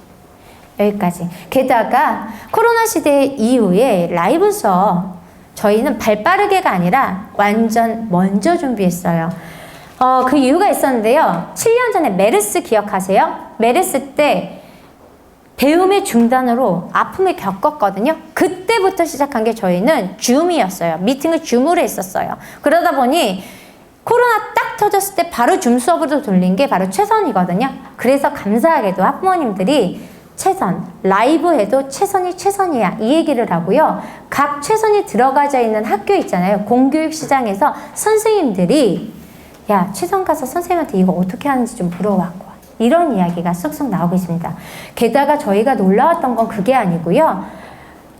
여기까지. 게다가 코로나 시대 이후에 라이브 수업 저희는 발빠르게가 아니라 완전 먼저 준비했어요. 그 이유가 있었는데요. 7년 전에 메르스 기억하세요? 메르스 때 배움의 중단으로 아픔을 겪었거든요. 그때부터 시작한 게 저희는 줌이었어요. 미팅을 줌으로 했었어요. 그러다 보니 코로나 딱 터졌을 때 바로 줌 수업으로 돌린 게 바로 최선이거든요. 그래서 감사하게도 학부모님들이 최선, 라이브 해도 최선이 최선이야 이 얘기를 하고요. 각 최선이 들어가져 있는 학교 있잖아요. 공교육 시장에서 선생님들이 야 최선 가서 선생님한테 이거 어떻게 하는지 좀 물어봤고 이런 이야기가 쑥쑥 나오고 있습니다. 게다가 저희가 놀라웠던 건 그게 아니고요.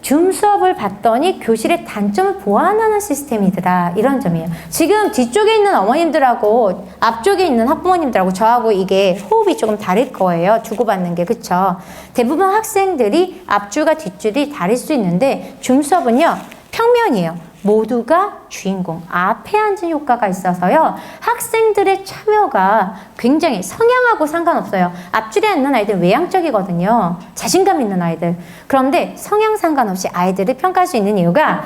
줌 수업을 봤더니 교실의 단점을 보완하는 시스템이더라 이런 점이에요. 지금 뒤쪽에 있는 어머님들하고 앞쪽에 있는 학부모님들하고 저하고 이게 호흡이 조금 다를 거예요. 주고받는 게 그쵸? 대부분 학생들이 앞줄과 뒷줄이 다를 수 있는데 줌 수업은요 평면이에요. 모두가 주인공, 앞에 앉은 효과가 있어서요. 학생들의 참여가 굉장히 성향하고 상관없어요. 앞줄에 앉는 아이들 외향적이거든요. 자신감 있는 아이들. 그런데 성향 상관없이 아이들을 평가할 수 있는 이유가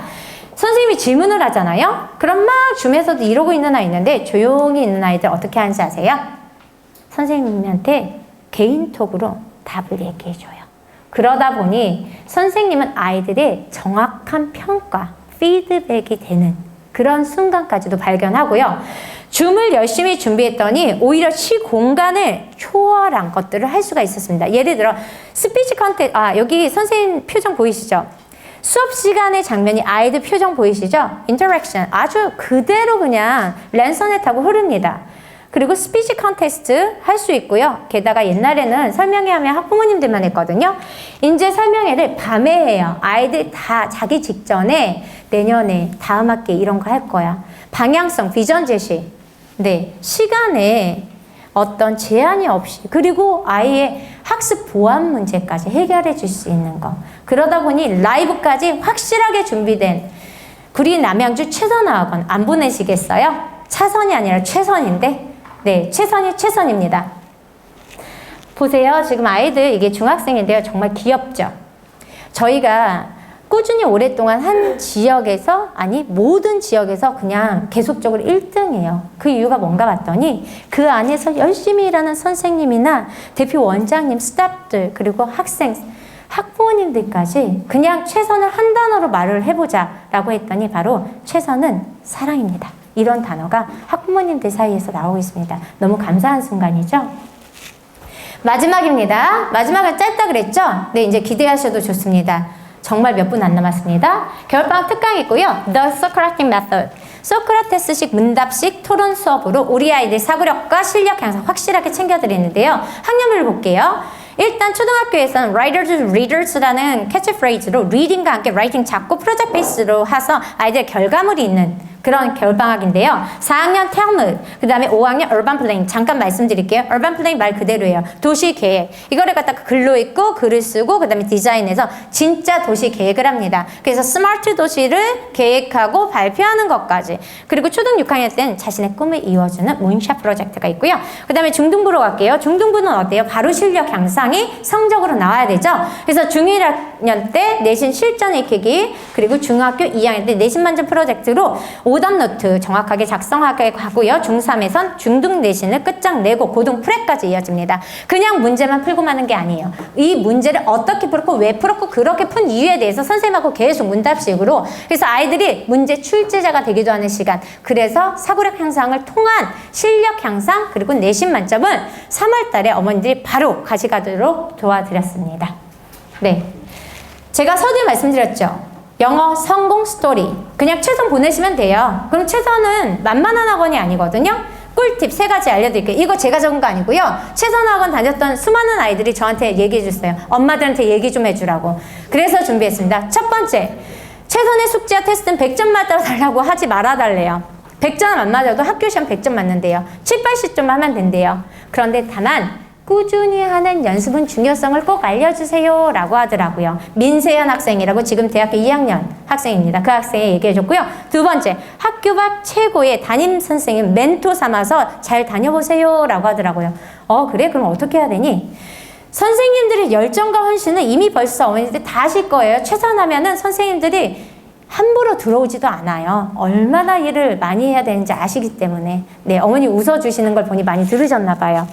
선생님이 질문을 하잖아요. 그럼 막 줌에서도 이러고 있는 아이 있는데 조용히 있는 아이들 어떻게 하는지 아세요? 선생님한테 개인톡으로 답을 얘기해줘요. 그러다 보니 선생님은 아이들의 정확한 평가, 피드백이 되는 그런 순간까지도 발견하고요. 줌을 열심히 준비했더니 오히려 시공간을 초월한 것들을 할 수가 있었습니다. 예를 들어 스피치 컨텐츠, 여기 선생님 표정 보이시죠? 수업 시간의 장면이 아이들 표정 보이시죠? 인터랙션 아주 그대로 그냥 랜선에 타고 흐릅니다. 그리고 스피치 컨테스트 할 수 있고요. 게다가 옛날에는 설명회하면 학부모님들만 했거든요. 이제 설명회를 밤에 해요. 아이들 다 자기 직전에 내년에 다음 학기 이런 거 할 거야. 방향성, 비전 제시. 네, 시간에 어떤 제한이 없이 그리고 아이의 학습 보완 문제까지 해결해 줄 수 있는 거. 그러다 보니 라이브까지 확실하게 준비된 구리 남양주 최선화학원 안 보내시겠어요? 차선이 아니라 최선인데 네, 최선이 최선입니다. 보세요. 지금 아이들 이게 중학생인데요. 정말 귀엽죠? 저희가 꾸준히 오랫동안 한 지역에서 아니 모든 지역에서 그냥 계속적으로 1등이에요. 그 이유가 뭔가 봤더니 그 안에서 열심히 일하는 선생님이나 대표 원장님, 스태프들 그리고 학생, 학부모님들까지 그냥 최선을 한 단어로 말을 해보자 라고 했더니 바로 최선은 사랑입니다. 이런 단어가 학부모님들 사이에서 나오고 있습니다. 너무 감사한 순간이죠? 마지막입니다. 마지막은 짧다 그랬죠? 네, 이제 기대하셔도 좋습니다. 정말 몇 분 안 남았습니다. 겨울방학 특강 있고요. The Socratic Method. 소크라테스식 문답식 토론 수업으로 우리 아이들 사고력과 실력 향상 확실하게 챙겨드리는데요. 학년별로 볼게요. 일단 초등학교에서는 Writers, Readers라는 캐치프레이즈로 리딩과 함께 라이팅 잡고 프로젝트 베이스로 해서 아이들 결과물이 있는 그런 겨울방학인데요. 4학년 텔무드, 그 다음에 5학년 urban planning. 잠깐 말씀드릴게요. urban planning 말 그대로예요. 도시계획. 이거를 갖다가 글로 읽고 글을 쓰고 그 다음에 디자인해서 진짜 도시계획을 합니다. 그래서 스마트 도시를 계획하고 발표하는 것까지. 그리고 초등 6학년 때는 자신의 꿈을 이루어주는 문샵 프로젝트가 있고요. 그 다음에 중등부로 갈게요. 중등부는 어때요? 바로 실력 향상이 성적으로 나와야 되죠. 그래서 중1학년 때 내신 실전 익히기, 그리고 중학교 2학년 때 내신 만점 프로젝트로 오답 노트 정확하게 작성하게 가고요. 중3에선 중등 내신을 끝장내고 고등 프레까지 이어집니다. 그냥 문제만 풀고 마는 게 아니에요. 이 문제를 어떻게 풀었고 왜 풀었고 그렇게 푼 이유에 대해서 선생님하고 계속 문답식으로 그래서 아이들이 문제 출제자가 되기도 하는 시간. 그래서 사고력 향상을 통한 실력 향상 그리고 내신 만점은 3월 달에 어머니들이 바로 가져가도록 도와드렸습니다. 네, 제가 서두에 말씀드렸죠. 영어 성공 스토리 그냥 최선 보내시면 돼요. 그럼 최선은 만만한 학원이 아니거든요. 꿀팁 3가지 알려드릴게요. 이거 제가 적은 거 아니고요. 최선 학원 다녔던 수많은 아이들이 저한테 얘기해 줬어요. 엄마들한테 얘기 좀 해주라고. 그래서 준비했습니다. 첫 번째, 최선의 숙제와 테스트는 100점 맞아달라고 하지 말아달래요. 100점 안 맞아도 학교 시험 100점 맞는데요. 7, 80점 하면 된대요. 그런데 다만 꾸준히 하는 연습은 중요성을 꼭 알려주세요 라고 하더라고요. 민세연 학생이라고 지금 대학교 2학년 학생입니다. 그 학생이 얘기해줬고요. 두 번째, 학교 밖 최고의 담임 선생님 멘토 삼아서 잘 다녀보세요 라고 하더라고요. 그래? 그럼 어떻게 해야 되니? 선생님들의 열정과 헌신은 이미 벌써 어머니들 다 하실 거예요. 최선하면은 선생님들이 함부로 들어오지도 않아요. 얼마나 일을 많이 해야 되는지 아시기 때문에. 네, 어머니 웃어주시는 걸 보니 많이 들으셨나 봐요.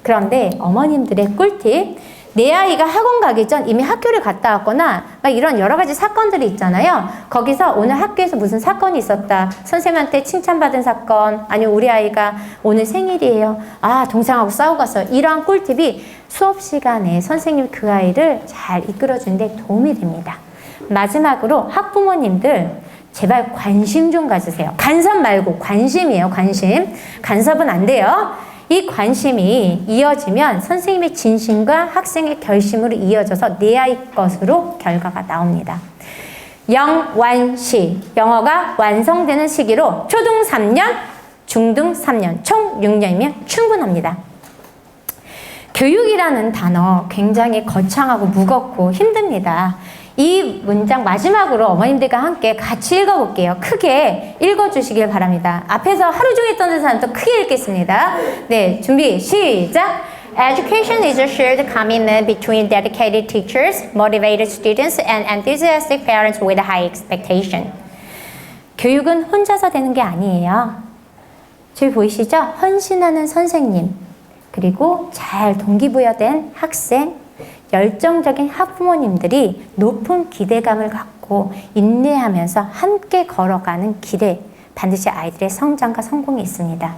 그런데 어머님들의 꿀팁, 내 아이가 학원 가기 전 이미 학교를 갔다 왔거나 막 이런 여러 가지 사건들이 있잖아요. 거기서 오늘 학교에서 무슨 사건이 있었다. 선생님한테 칭찬받은 사건, 아니면 우리 아이가 오늘 생일이에요. 동생하고 싸우고 갔어요. 이러한 꿀팁이 수업 시간에 선생님이 그 아이를 잘 이끌어주는 데 도움이 됩니다. 마지막으로 학부모님들 제발 관심 좀 가지세요. 간섭 말고 관심이에요. 관심. 간섭은 안 돼요. 이 관심이 이어지면 선생님의 진심과 학생의 결심으로 이어져서 내 아이 것으로 결과가 나옵니다. 영완시, 영어가 완성되는 시기로 초등 3년, 중등 3년, 총 6년이면 충분합니다. 교육이라는 단어 굉장히 거창하고 무겁고 힘듭니다. 이 문장 마지막으로 어머님들과 함께 같이 읽어볼게요. 크게 읽어주시길 바랍니다. 앞에서 하루 종일 떠든 사람도 크게 읽겠습니다. 네, 준비, 시작! Education is a shared commitment between dedicated teachers, motivated students, and enthusiastic parents with high expectation. 교육은 혼자서 되는 게 아니에요. 저기 보이시죠? 헌신하는 선생님, 그리고 잘 동기부여된 학생, 열정적인 학부모님들이 높은 기대감을 갖고 인내하면서 함께 걸어가는 길에 반드시 아이들의 성장과 성공이 있습니다.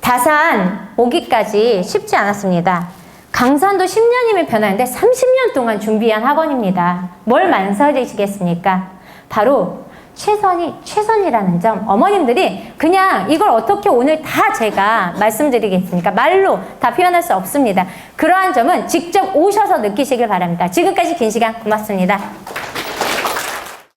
다산 오기까지 쉽지 않았습니다. 강산도 10년이면 변하는데 30년 동안 준비한 학원입니다. 뭘 망설이시겠습니까? 바로 최선이라는 점. 어머님들이 그냥 이걸 어떻게 오늘 다 제가 말씀드리겠습니까? 말로 다 표현할 수 없습니다. 그러한 점은 직접 오셔서 느끼시길 바랍니다. 지금까지 긴 시간 고맙습니다.